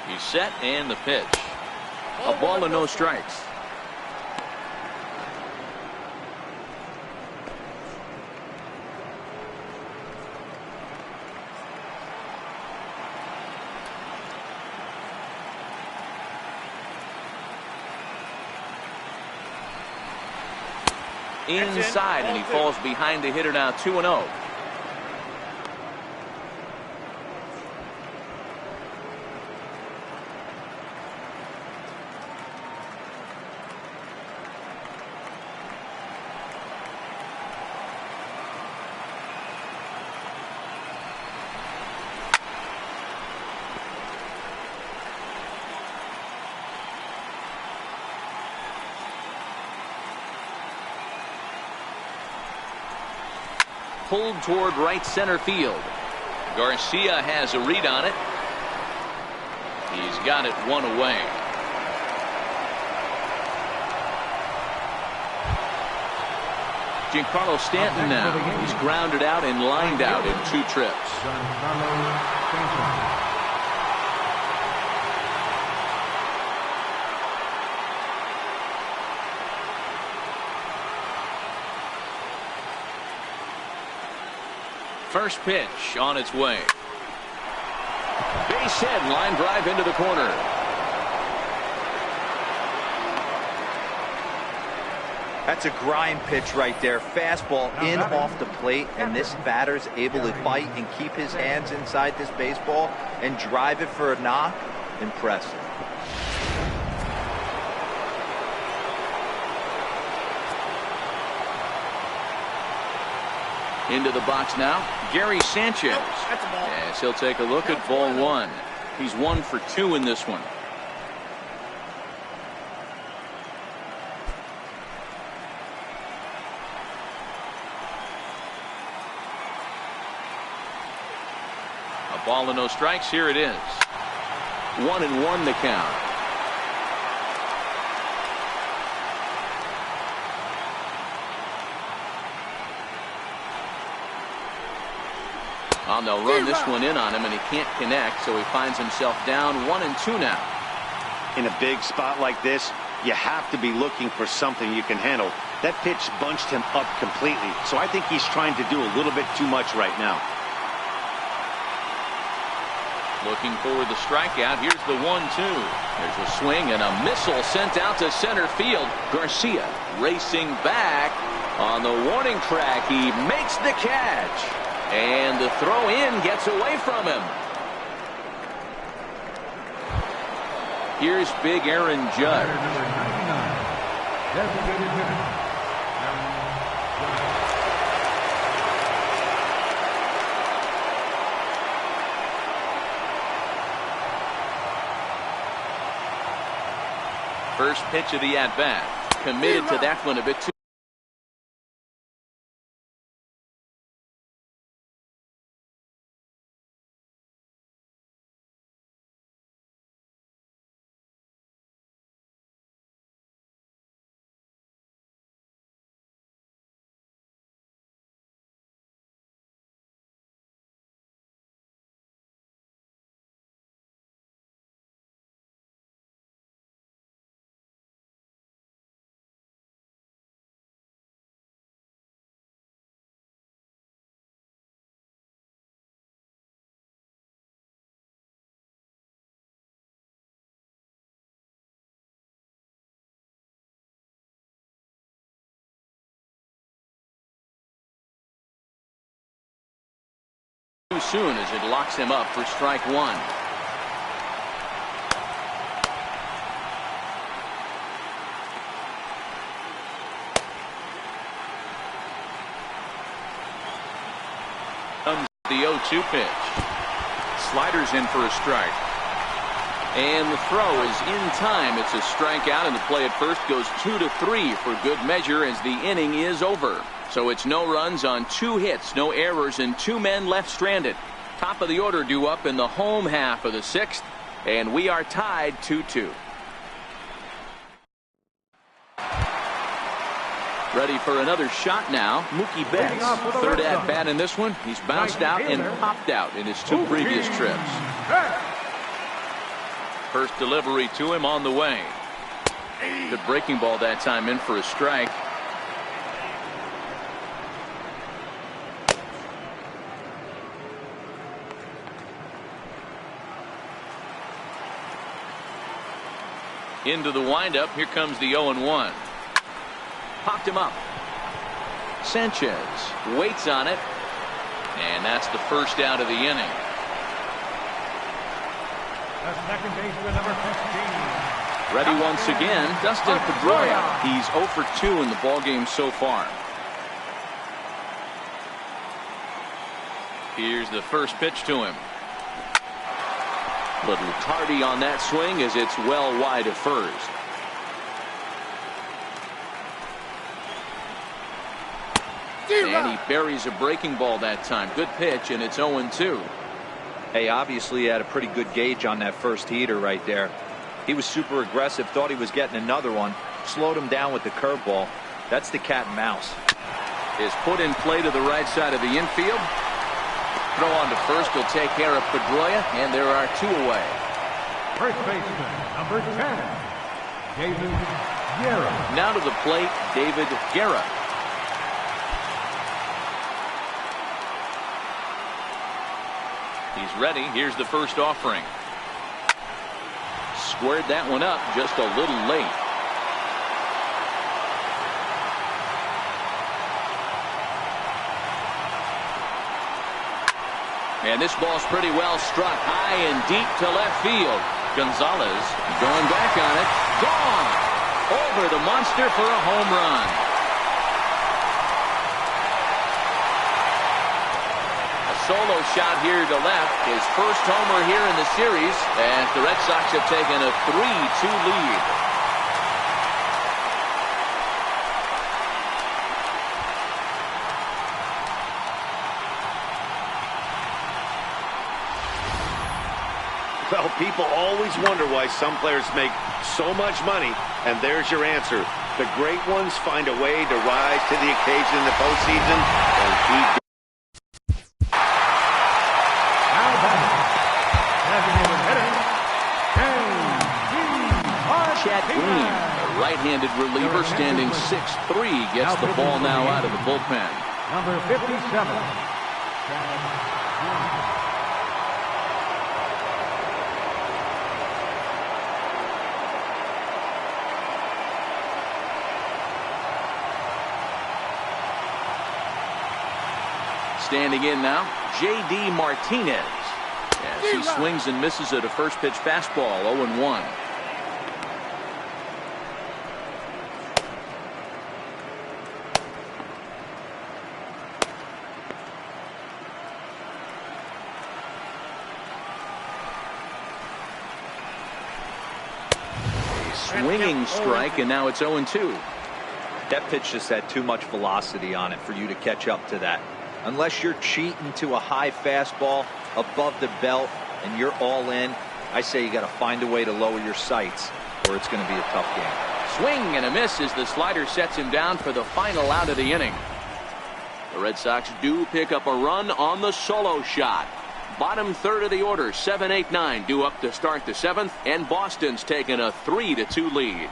He's set, and the pitch. A ball and no strikes. Inside, and he falls behind the hitter now, 2-0. Pulled toward right center field. Garcia has a read on it. He's got it one away. Giancarlo Stanton now. He's grounded out and lined out in 2 trips. First pitch on its way. Base hit, line drive into the corner. That's a grind pitch right there. Fastball in off the plate, and this batter's able to fight and keep his hands inside this baseball and drive it for a knock. Impressive. Into the box now, Gary Sanchez. Yes, he'll take a look at ball 1. He's 1 for 2 in this one. A ball and no strikes. Here it is. 1-1 the count. Well, they'll run this one in on him, and he can't connect, so he finds himself down 1-2 now. In a big spot like this, you have to be looking for something you can handle. That pitch bunched him up completely, so I think he's trying to do a little bit too much right now. Looking for the strikeout. Here's the 1-2. There's a swing and a missile sent out to center field. Garcia racing back on the warning track. He makes the catch. And the throw in gets away from him. Here's big Aaron Judge. First pitch of the at-bat. Committed to that one a bit too. Too soon as it locks him up for strike 1. Comes the 0-2 pitch. Sliders in for a strike. And the throw is in time. It's a strikeout, and the play at first goes 2-3 for good measure as the inning is over. So it's no runs on 2 hits, no errors, and 2 men left stranded. Top of the order due up in the home half of the 6th, and we are tied 2-2. Ready for another shot now. Mookie Betts, third at bat in this one. He's bounced out and popped out in his 2 previous trips. First delivery to him on the way. Good breaking ball that time, in for a strike. Into the windup. Here comes the 0-1. Popped him up. Sanchez waits on it, and that's the first out of the inning. The second baseman, number 15. Ready once again, Dustin Pedroia. He's 0 for 2 in the ballgame so far. Here's the first pitch to him. Little tardy on that swing as it's well wide of first. And he buries a breaking ball that time. Good pitch, and it's 0-2. Hey, obviously he had a pretty good gauge on that first heater right there. He was super aggressive, thought he was getting another one, slowed him down with the curveball. That's the cat and mouse. Is put in play to the right side of the infield. Throw on to first will take care of Pedroia, and there are 2 away. First baseman, number 10, David Guerra. Now to the plate, David Guerra. He's ready. Here's the first offering. Squared that one up just a little late. And this ball's pretty well struck high and deep to left field. Gonzalez going back on it. Gone! Over the monster for a home run. Solo shot here to left. His first homer here in the series, and the Red Sox have taken a 3-2 lead. Well, people always wonder why some players make so much money, and there's your answer. The great ones find a way to rise to the occasion in the postseason, and he Green, a right-handed reliever standing 6'3", gets the ball now out of the bullpen. Number 57. Standing in now, J.D. Martinez. As he swings and misses at a first pitch fastball, 0-1. Swinging strike, and now it's 0-2. That pitch just had too much velocity on it for you to catch up to that. Unless you're cheating to a high fastball above the belt and you're all in, I say you got to find a way to lower your sights, or it's going to be a tough game. Swing and a miss as the slider sets him down for the final out of the inning. The Red Sox do pick up a run on the solo shot. Bottom third of the order, 7, 8, 9 due up to start the 7th, and Boston's taken a 3-2 lead.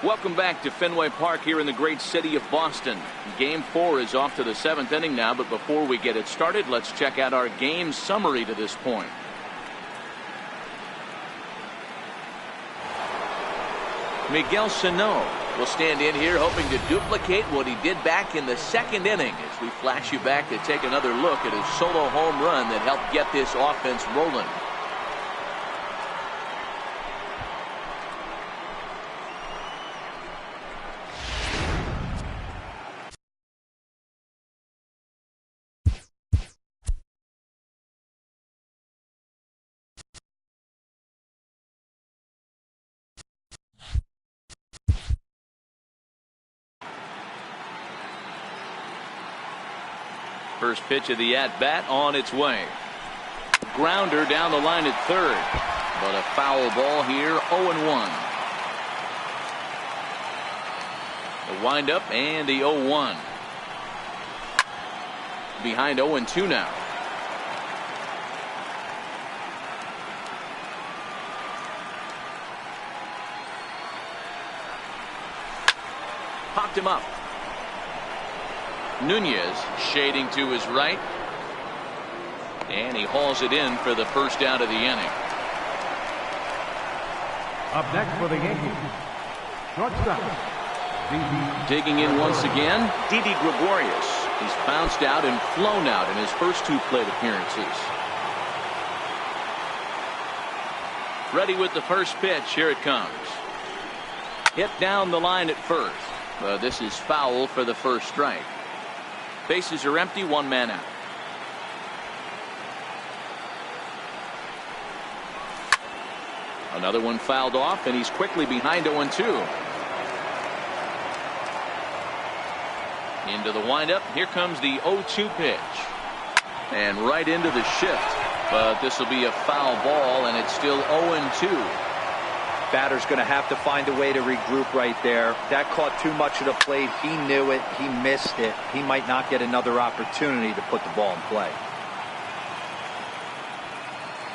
Welcome back to Fenway Park here in the great city of Boston. Game 4 is off to the 7th inning now, but before we get it started, let's check out our game summary to this point. Miguel Sano will stand in here hoping to duplicate what he did back in the 2nd inning as we flash you back to take another look at his solo home run that helped get this offense rolling. First pitch of the at-bat on its way. Grounder down the line at third. But a foul ball here, 0-1. The windup and the 0-1. Behind 0-2 now. Popped him up. Nunez shading to his right. And he hauls it in for the first out of the inning. Up next for the Yankees, shortstop, digging in once again, Didi Gregorius. He's bounced out and flown out in his first 2 plate appearances. Ready with the first pitch. Here it comes. Hit down the line at first. This is foul for the first strike. Bases are empty, 1 man out. Another one fouled off, and he's quickly behind 0-2. Into the windup. Here comes the 0-2 pitch. And right into the shift. But this will be a foul ball, and it's still 0-2. Batter's going to have to find a way to regroup right there. That caught too much of the plate. He knew it. He missed it. He might not get another opportunity to put the ball in play.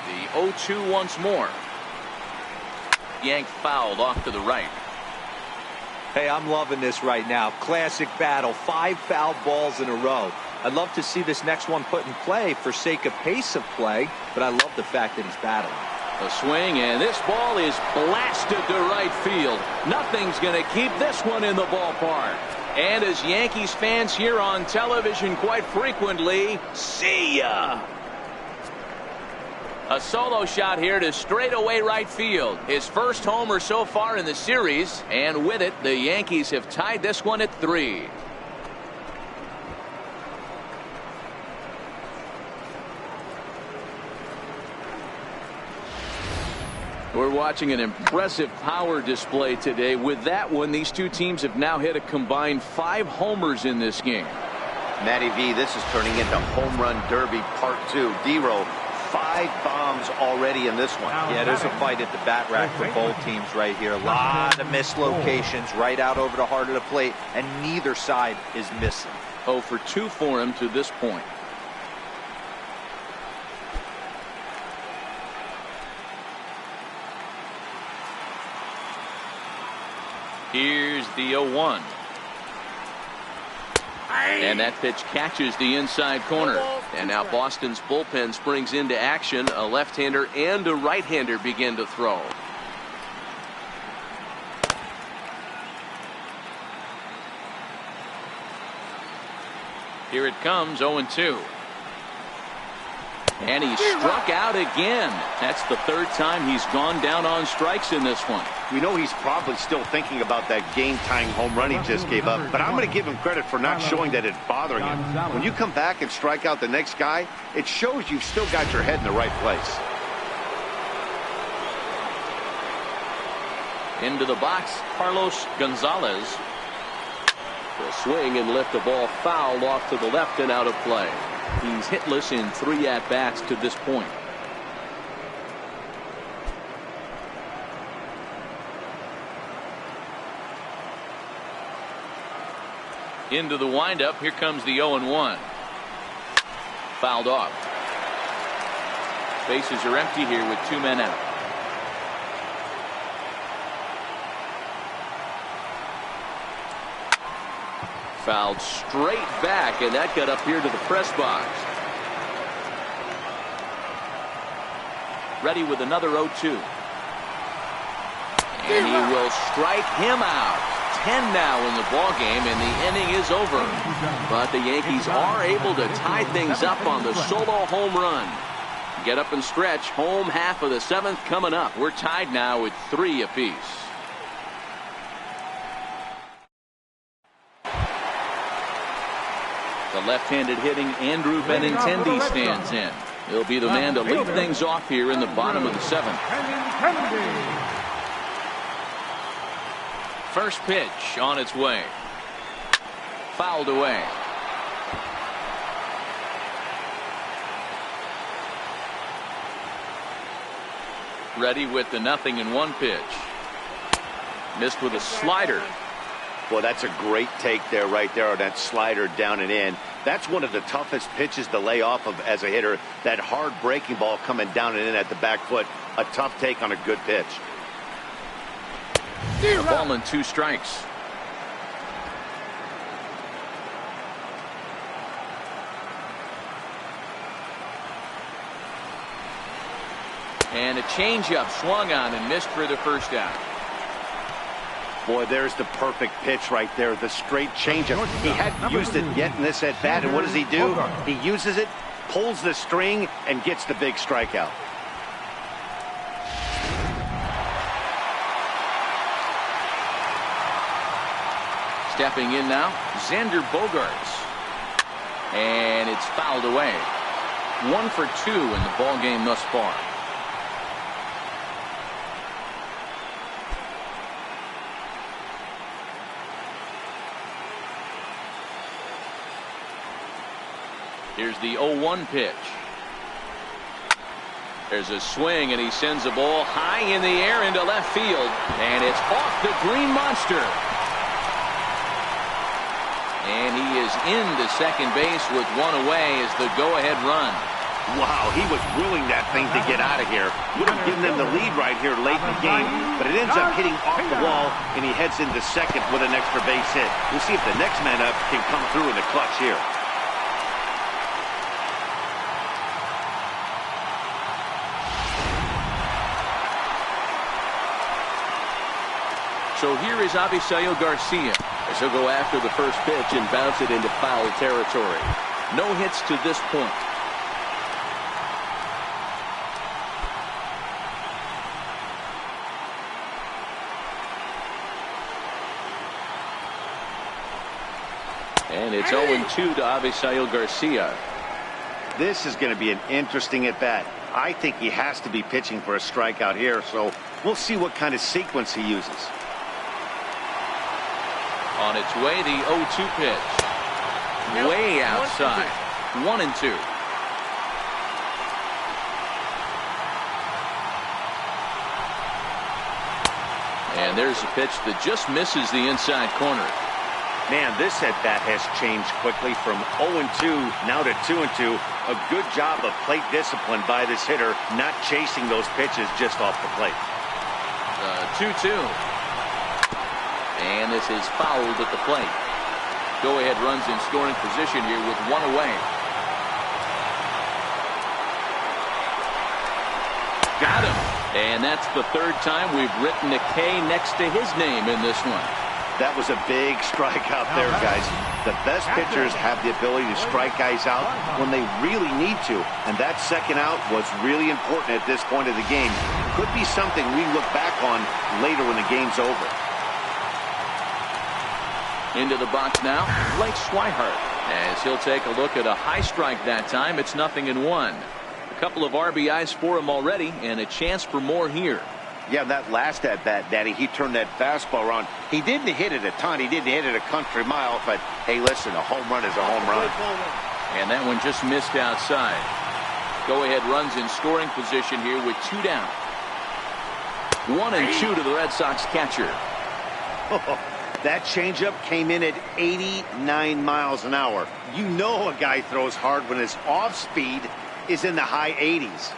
The 0-2 once more. Yank fouled off to the right. Hey, I'm loving this right now. Classic battle. 5 foul balls in a row. I'd love to see this next one put in play for sake of pace of play, but I love the fact that he's battling. A swing, and this ball is blasted to right field. Nothing's going to keep this one in the ballpark. And as Yankees fans hear on television quite frequently, see ya! A solo shot here to straightaway right field. His first homer so far in the series, and with it, the Yankees have tied this one at 3. We're watching an impressive power display today. With that one, these 2 teams have now hit a combined 5 homers in this game. Matty V, this is turning into Home Run Derby Part 2. D-Row, 5 bombs already in this one. Yeah, there's a fight at the bat rack for both teams right here. A lot of missed locations right out over the heart of the plate, and neither side is missing. 0 for 2 for him to this point. Here's the 0-1. And that pitch catches the inside corner. And now Boston's bullpen springs into action. A left-hander and a right-hander begin to throw. Here it comes, 0-2. And he struck out again. That's the 3rd time he's gone down on strikes in this one. We know he's probably still thinking about that game-tying home run he just gave up, but I'm going to give him credit for not showing that it's bothering him. When you come back and strike out the next guy, it shows you've still got your head in the right place. Into the box, Carlos Gonzalez. Will swing and lift the ball fouled off to the left and out of play. He's hitless in 3 at-bats to this point. Into the windup. Here comes the 0-1. Fouled off. Bases are empty here with 2 men out. Fouled straight back, and that got up here to the press box. Ready with another 0-2. And he will strike him out. 10 now in the ball game, and the inning is over. But the Yankees are able to tie things up on the solo home run. Get up and stretch. Home half of the 7th coming up. We're tied now at 3 apiece. The left-handed hitting Andrew Benintendi stands in. He'll be the man to lead things off here in the bottom of the 7th. First pitch on its way. Fouled away. Ready with the 0-1 pitch. Missed with a slider. Well, that's a great take there, right there, on that slider down and in. That's one of the toughest pitches to lay off of as a hitter. That hard breaking ball coming down and in at the back foot. A tough take on a good pitch. A ball and 2 strikes. And a changeup swung on and missed for the first out. Boy, there's the perfect pitch right there. The straight changeup. He hadn't used it yet in this at bat, and what does he do? He uses it, pulls the string, and gets the big strikeout. Stepping in now, Xander Bogaerts. And it's fouled away. 1 for 2 in the ball game thus far. Here's the 0-1 pitch. There's a swing, and he sends a ball high in the air into left field. And it's off the green monster. And he is into second base with 1 away as the go-ahead run. Wow, he was willing that thing to get out of here. Would have given them the lead right here late in the game, but it ends up hitting off the wall, and he heads into second with an extra base hit. We'll see if the next man up can come through in the clutch here. So here is Avisail Garcia as he'll go after the first pitch and bounce it into foul territory. No hits to this point. And it's 0-2 to Avisail Garcia. This is going to be an interesting at-bat. I think he has to be pitching for a strikeout here, so we'll see what kind of sequence he uses. On its way, the 0-2 pitch. Way outside. 1-2. And there's a pitch that just misses the inside corner. Man, this at-bat has changed quickly from 0-2 now to 2-2. A good job of plate discipline by this hitter, not chasing those pitches just off the plate. 2-2. And this is fouled at the plate. Go-ahead runs in scoring position here with 1 away. Got him. And that's the 3rd time we've written a K next to his name in this one. That was a big strikeout there, guys. The best pitchers have the ability to strike guys out when they really need to. And that second out was really important at this point of the game. Could be something we look back on later when the game's over. Into the box now, Blake Swihart, as he'll take a look at a high strike that time. It's 0-1. A couple of RBIs for him already, and a chance for more here. Yeah, that last at-bat, Daddy, he turned that fastball around. He didn't hit it a ton. He didn't hit it a country mile, but, hey, listen, a home run is a home run. And that one just missed outside. Go-ahead runs in scoring position here with 2 down. 1-2 to the Red Sox catcher. That changeup came in at 89 miles an hour. You know a guy throws hard when his off-speed is in the high 80s.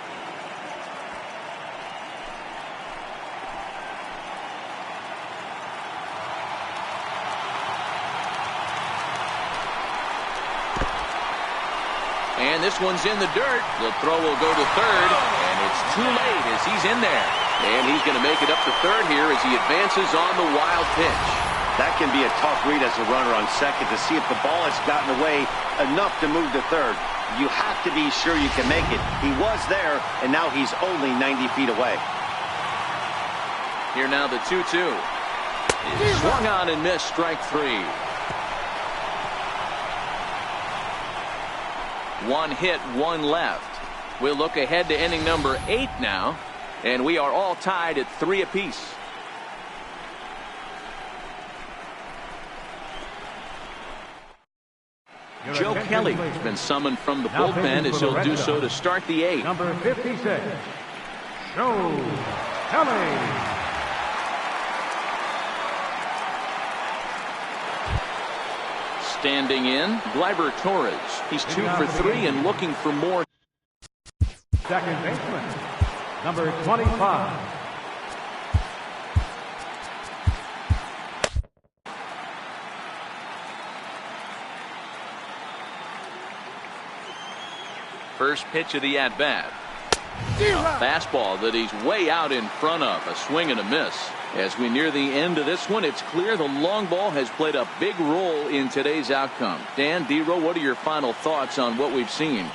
And this one's in the dirt. The throw will go to third, and it's too late as he's in there. And he's going to make it up to third here as he advances on the wild pitch. That can be a tough read as a runner on second to see if the ball has gotten away enough to move to third. You have to be sure you can make it. He was there, and now he's only 90 feet away. Here now the 2-2. Swung on and missed, strike 3. 1 hit, 1 left. We'll look ahead to inning number 8 now, and we are all tied at 3 apiece. Joe Kelly has been summoned from the bullpen as he'll do so to start the 8th. Number 56. Show Kelly. Standing in, Gleyber Torres. He's 2 for 3 and looking for more. Second baseman, number 25. First pitch of the at-bat. A fastball that he's way out in front of. A swing and a miss. As we near the end of this one, it's clear the long ball has played a big role in today's outcome. Dan, D-Row, what are your final thoughts on what we've seen?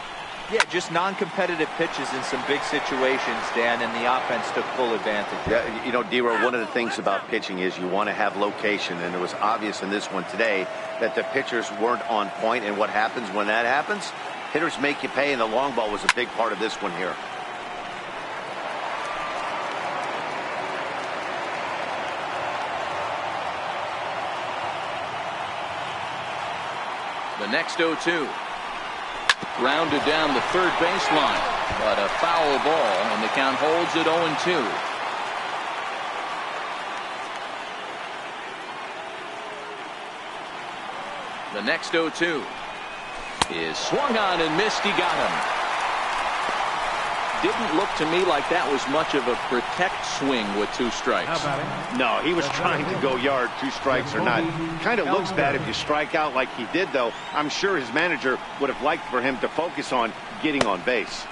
Yeah, just non-competitive pitches in some big situations, Dan, and the offense took full advantage. Yeah, you know, D-Row, one of the things about pitching is you want to have location, and it was obvious in this one today that the pitchers weren't on point, and what happens when that happens? Hitters make you pay, and the long ball was a big part of this one here. The next 0-2. Grounded down the third baseline, but a foul ball, and the count holds at 0-2. The next 0-2 is swung on and missed. He got him. Didn't look to me like that was much of a protect swing with 2 strikes. No, he was trying to go yard, 2 strikes or not. Kind of looks bad if you strike out like he did, though. I'm sure his manager would have liked for him to focus on getting on base.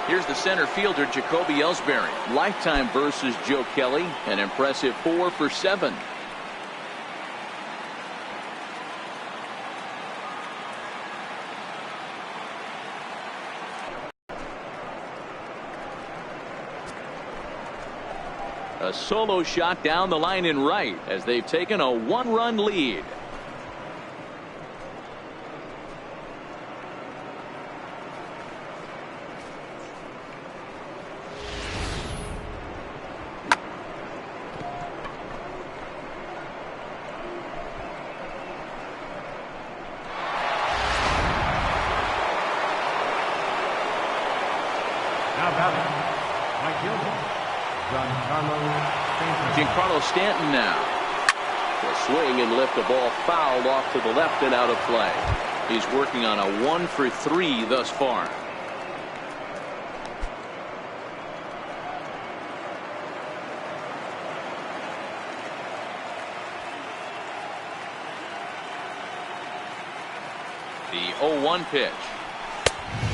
Here's the center fielder, Jacoby Ellsbury. Lifetime versus Joe Kelly. An impressive 4 for 7. A solo shot down the line in right as they've taken a 1-run lead. Now batting, right fielder, Giancarlo Stanton now. The swing and lift the ball fouled off to the left and out of play. He's working on a 1 for 3 thus far. The 0-1 pitch.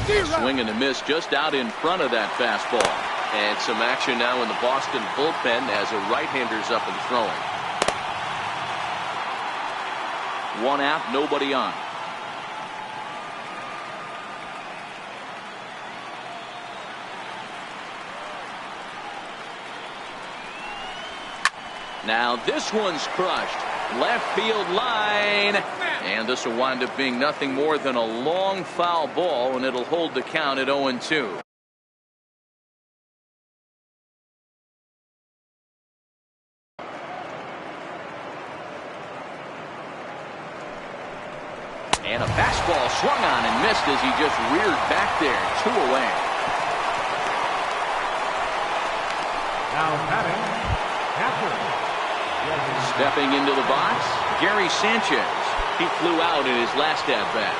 A swing and a miss just out in front of that fastball. And some action now in the Boston bullpen as a right-hander's up and throwing. 1 out, nobody on. Now this one's crushed. Left field line. And this will wind up being nothing more than a long foul ball, and it'll hold the count at 0-2. And a fastball swung on and missed as he just reared back there. 2 away. now batting, catcher. Stepping into the box, Gary Sanchez. He flew out in his last at-bat.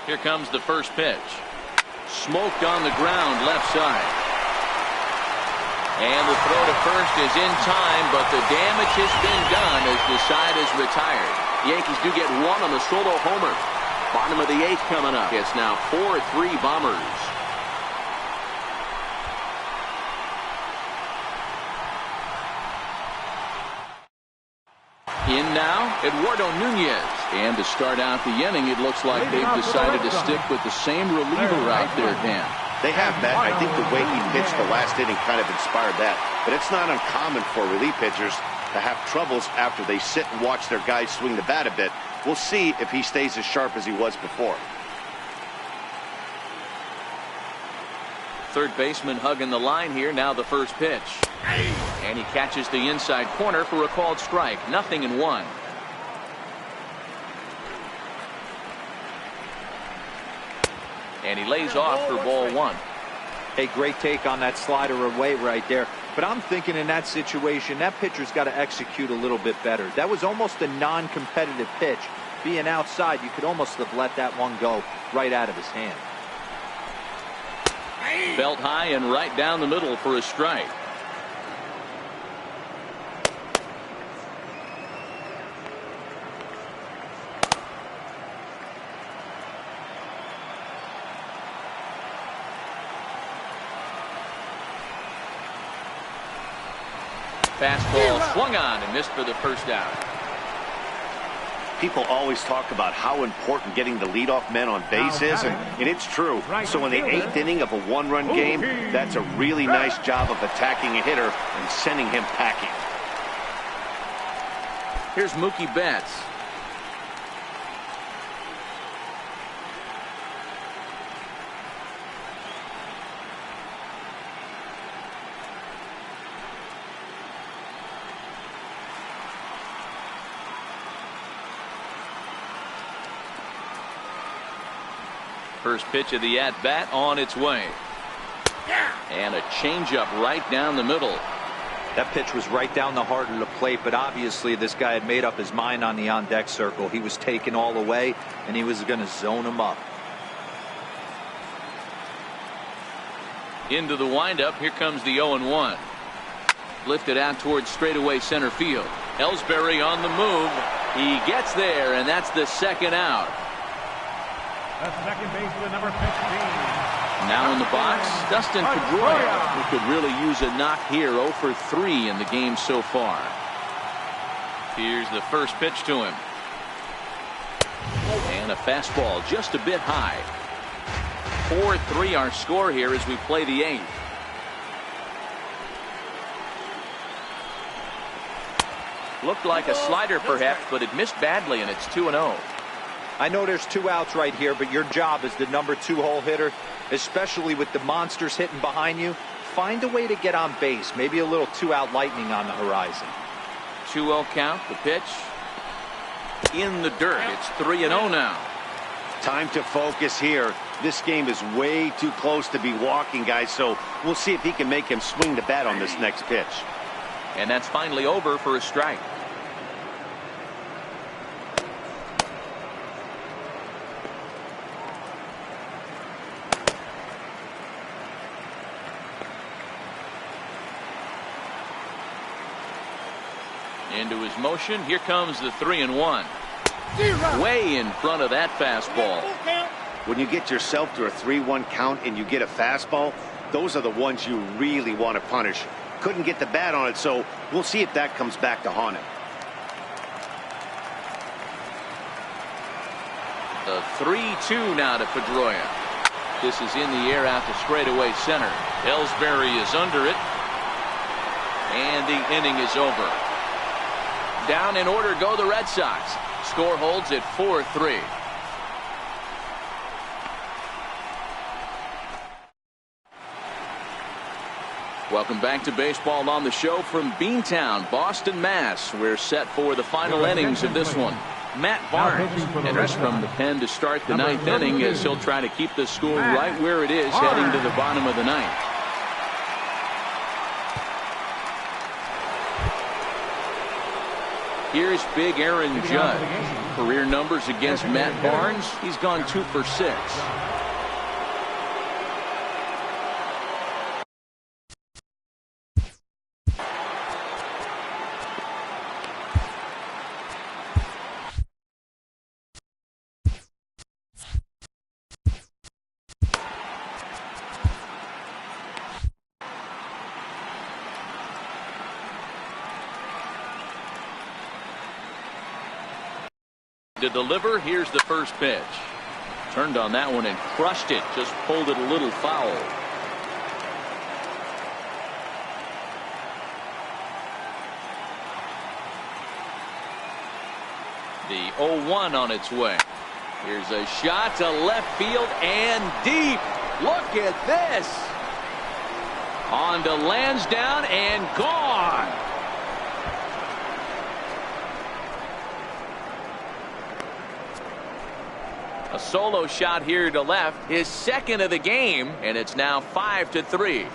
Here comes the first pitch. Smoked on the ground left side. And the throw to first is in time, but the damage has been done as the side is retired. Yankees do get 1 on the solo homer. Bottom of the 8th coming up. It's now 4-3 Bombers. In now, Eduardo Nunez. And to start out the inning, it looks like they've decided to stick with the same reliever out there, Dan. They have, Matt. I think the way he pitched the last inning kind of inspired that. But it's not uncommon for relief pitchers to have troubles after they sit and watch their guys swing the bat a bit. We'll see if he stays as sharp as he was before. third baseman hugging the line here. Now the first pitch. And he catches the inside corner for a called strike. 0-1. And he lays off for ball one. A great take on that slider away right there. But I'm thinking in that situation, that pitcher's got to execute a little bit better. That was almost a non-competitive pitch. Being outside, you could almost have let that one go right out of his hand. Belt high and right down the middle for a strike. Fastball swung on and missed for the first out. People always talk about how important getting the leadoff men on base is, and it's true. So in the 8th inning of a one-run game, that's a really nice job of attacking a hitter and sending him packing. Here's Mookie Betts. First pitch of the at-bat on its way. And a changeup right down the middle. That pitch was right down the heart of the plate, but obviously this guy had made up his mind on the on-deck circle. He was taken all the way, and he was going to zone him up. Into the windup. Here comes the 0-1. Lifted out towards straightaway center field. Ellsbury on the move. He gets there, and that's the second out. The second baseman, number 15. Now in the box, Dustin Pedroia, who could really use a knock here. 0 for 3 in the game so far. Here's the first pitch to him. And a fastball just a bit high. 4-3 our score here as we play the 8th. Looked like a slider perhaps, but it missed badly, and it's 2-0. I know there's 2 outs right here, but your job as the number 2 hole hitter, especially with the monsters hitting behind you, find a way to get on base. Maybe a little 2-out lightning on the horizon. 2-0 count. The pitch in the dirt. It's 3-0 now. Time to focus here. This game is way too close to be walking, guys, so we'll see if he can make him swing the bat on this next pitch. And that's finally over for a strike. Into his motion. Here comes the 3-1. Way in front of that fastball. When you get yourself to a 3-1 count and you get a fastball, those are the ones you really want to punish. Couldn't get the bat on it, so we'll see if that comes back to haunt him. The 3-2 now to Pedroia. This is in the air out to straightaway center. Ellsbury is under it. And the inning is over. Down in order go the Red Sox. Score holds at 4-3. Welcome back to Baseball on the Show from Beantown, Boston, Mass. We're set for the final innings of this one. Matt Barnes enters from the pen to start the 9th inning as he'll try to keep the score right where it is heading to the bottom of the 9th. Here's big Aaron Judge. Career numbers against Matt Barnes. He's gone 2 for 6. To deliver. Here's the first pitch. Turned on that one and crushed it. Just pulled it a little foul. The 0-1 on its way. Here's a shot to left field and deep. Look at this. On to Lansdowne and gone. A solo shot here to left, his second of the game, and it's now 5-3.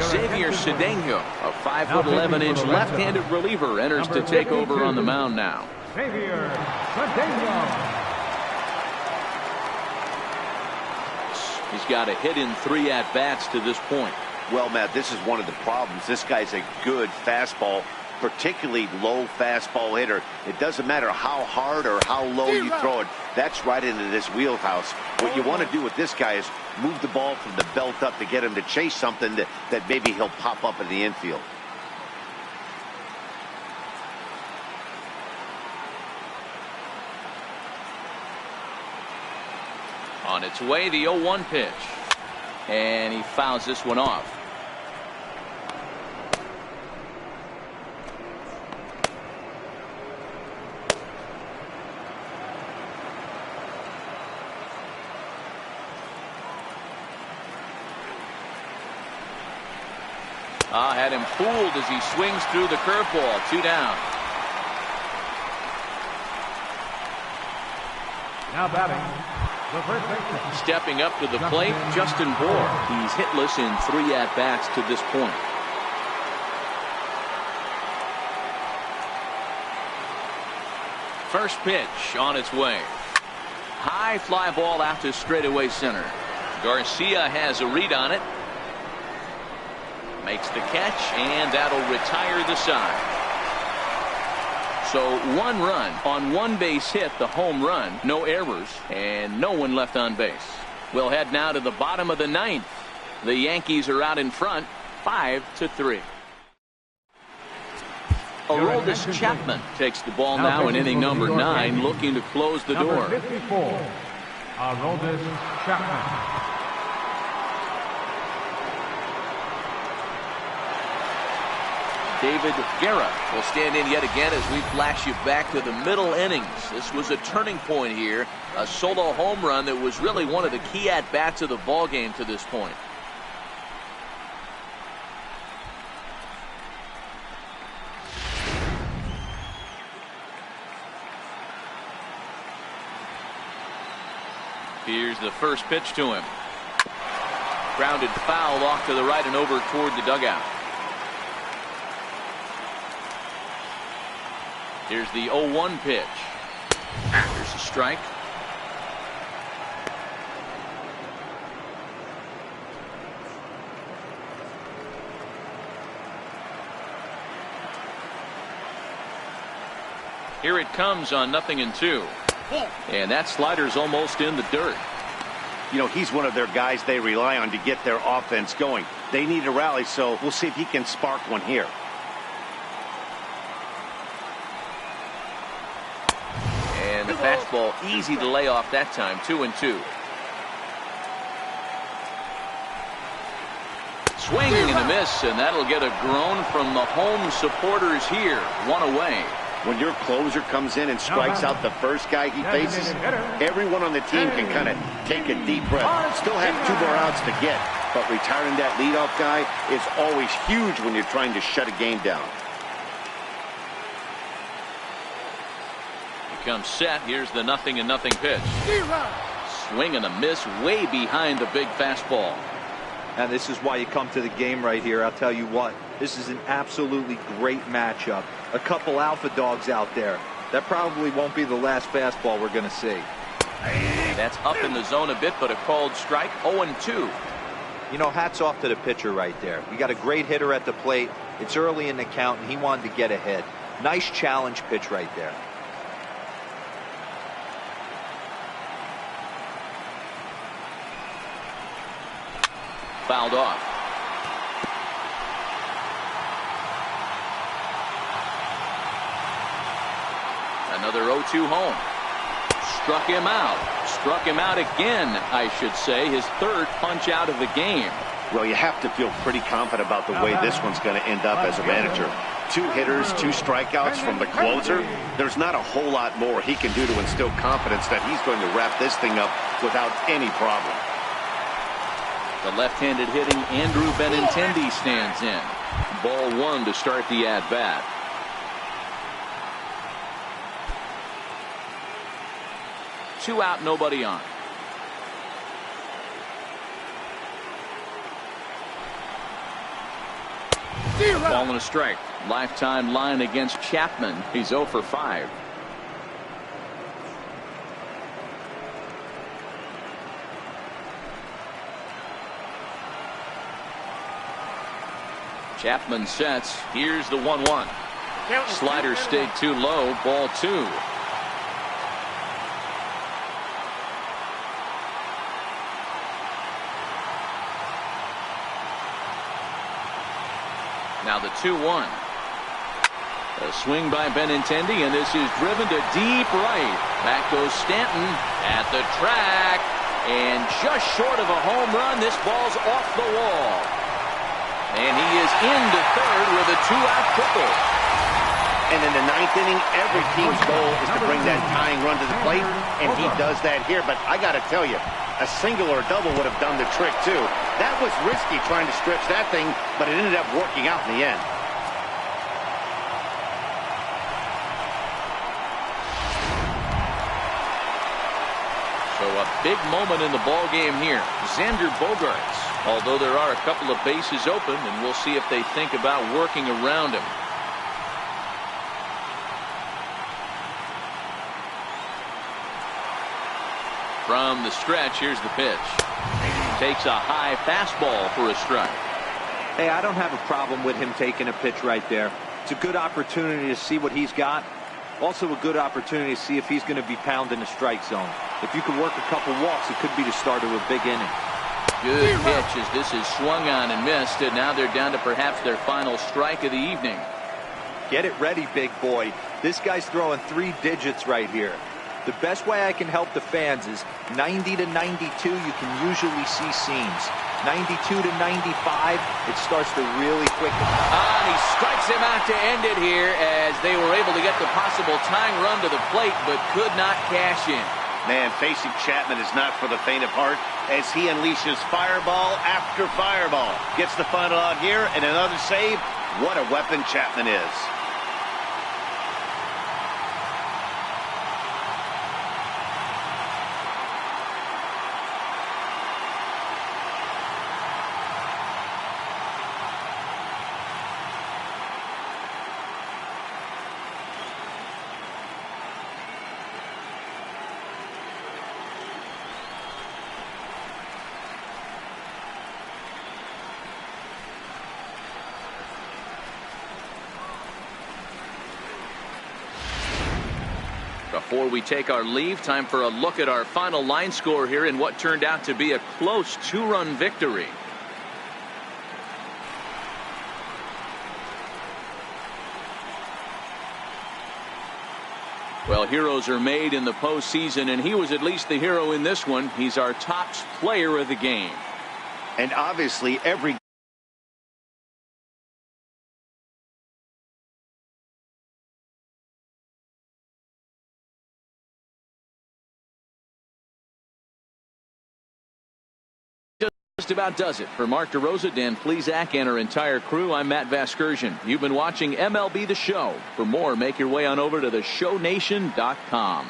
Xavier Cedeno, a 5'11" left-handed reliever, enters to take over on the mound now. Xavier Cedeno. He's got a hit in 3 at-bats to this point. Well, Matt, this is one of the problems. This guy's a good fastball, particularly low fastball hitter. It doesn't matter how hard or how low you throw it. That's right into this wheelhouse. What you want to do with this guy is move the ball from the belt up to get him to chase something that maybe he'll pop up in the infield. On its way, the 0-1 pitch. And he fouls this one off. Had him fooled as he swings through the curveball. 2 down. Now batting, the first baseman. Stepping up to the plate, Justin Bohr. He's hitless in 3 at-bats to this point. First pitch on its way. High fly ball out to straightaway center. Garcia has a read on it. Makes the catch, and that'll retire the side. So 1 run on 1 base hit, the home run, no errors, and no one left on base. We'll head now to the bottom of the 9th. The Yankees are out in front, 5-3. Aroldis Chapman takes the ball now in inning number 9, looking to close the door. Number 54, Aroldis Chapman. David Guerra will stand in yet again as we flash you back to the middle innings. This was a turning point here, a solo home run that was really one of the key at-bats of the ball game to this point. Here's the first pitch to him. Grounded foul off to the right and over toward the dugout. Here's the 0-1 pitch. There's a strike. Here it comes on 0-2. And that slider's almost in the dirt. You know, he's one of their guys they rely on to get their offense going. They need a rally, so we'll see if he can spark one here. And the fastball easy to lay off that time. 2-2. Swing and a miss, and that'll get a groan from the home supporters here. 1 away. When your closer comes in and strikes out the first guy he faces, everyone on the team can kind of take a deep breath. Still have 2 more outs to get, but retiring that leadoff guy is always huge when you're trying to shut a game down. He comes set. Here's the 0-0 pitch. Swing and a miss way behind the big fastball. And this is why you come to the game right here. I'll tell you what, this is an absolutely great matchup. A couple alpha dogs out there. That probably won't be the last fastball we're going to see. That's up in the zone a bit, but a called strike. 0-2. You know, hats off to the pitcher right there. You got a great hitter at the plate. It's early in the count, and he wanted to get ahead. Nice challenge pitch right there. Fouled off. Another 0-2 home. struck him out. Struck him out again, I should say. His third punch out of the game. Well, you have to feel pretty confident about the way this one's going to end up as a manager. 2 hitters, 2 strikeouts from the closer. There's not a whole lot more he can do to instill confidence that he's going to wrap this thing up without any problem. The left-handed hitting Andrew Benintendi stands in. Ball 1 to start the at-bat. Two out, nobody on. Ball and a strike. Lifetime line against Chapman. He's 0 for 5. Chapman sets. Here's the 1-1. Slider stayed too low. Ball 2. Now the 2-1. A swing by Benintendi, and this is driven to deep right. Back goes Stanton at the track, and just short of a home run. This ball's off the wall. And he is into third with a 2-out triple. And in the 9th inning, every team's goal is to bring that tying run to the plate, and he does that here. But I got to tell you, a single or a double would have done the trick, too. That was risky trying to stretch that thing, but it ended up working out in the end. So a big moment in the ball game here. Xander Bogaerts. Although there are a couple of bases open, and we'll see if they think about working around him. From the stretch, here's the pitch. Takes a high fastball for a strike. Hey, I don't have a problem with him taking a pitch right there. It's a good opportunity to see what he's got. Also a good opportunity to see if he's going to be pounding the strike zone. If you could work a couple walks, it could be the start of a big inning. Good pitch as this is swung on and missed, and now they're down to perhaps their final strike of the evening. Get it ready, big boy. This guy's throwing 3 digits right here. The best way I can help the fans is 90 to 92, you can usually see seams. 92 to 95, it starts to really quicken. He strikes him out to end it here as they were able to get the possible tying run to the plate, but could not cash in. Man, facing Chapman is not for the faint of heart as he unleashes fireball after fireball. Gets the final out here and another save. What a weapon Chapman is. Before we take our leave, time for a look at our final line score here in what turned out to be a close 2-run victory. Well, heroes are made in the postseason, and he was at least the hero in this one. He's our top player of the game. And obviously every just about does it. For Mark DeRosa, Dan Plesac, and our entire crew, I'm Matt Vasgersian. You've been watching MLB The Show. For more, make your way on over to theshownation.com.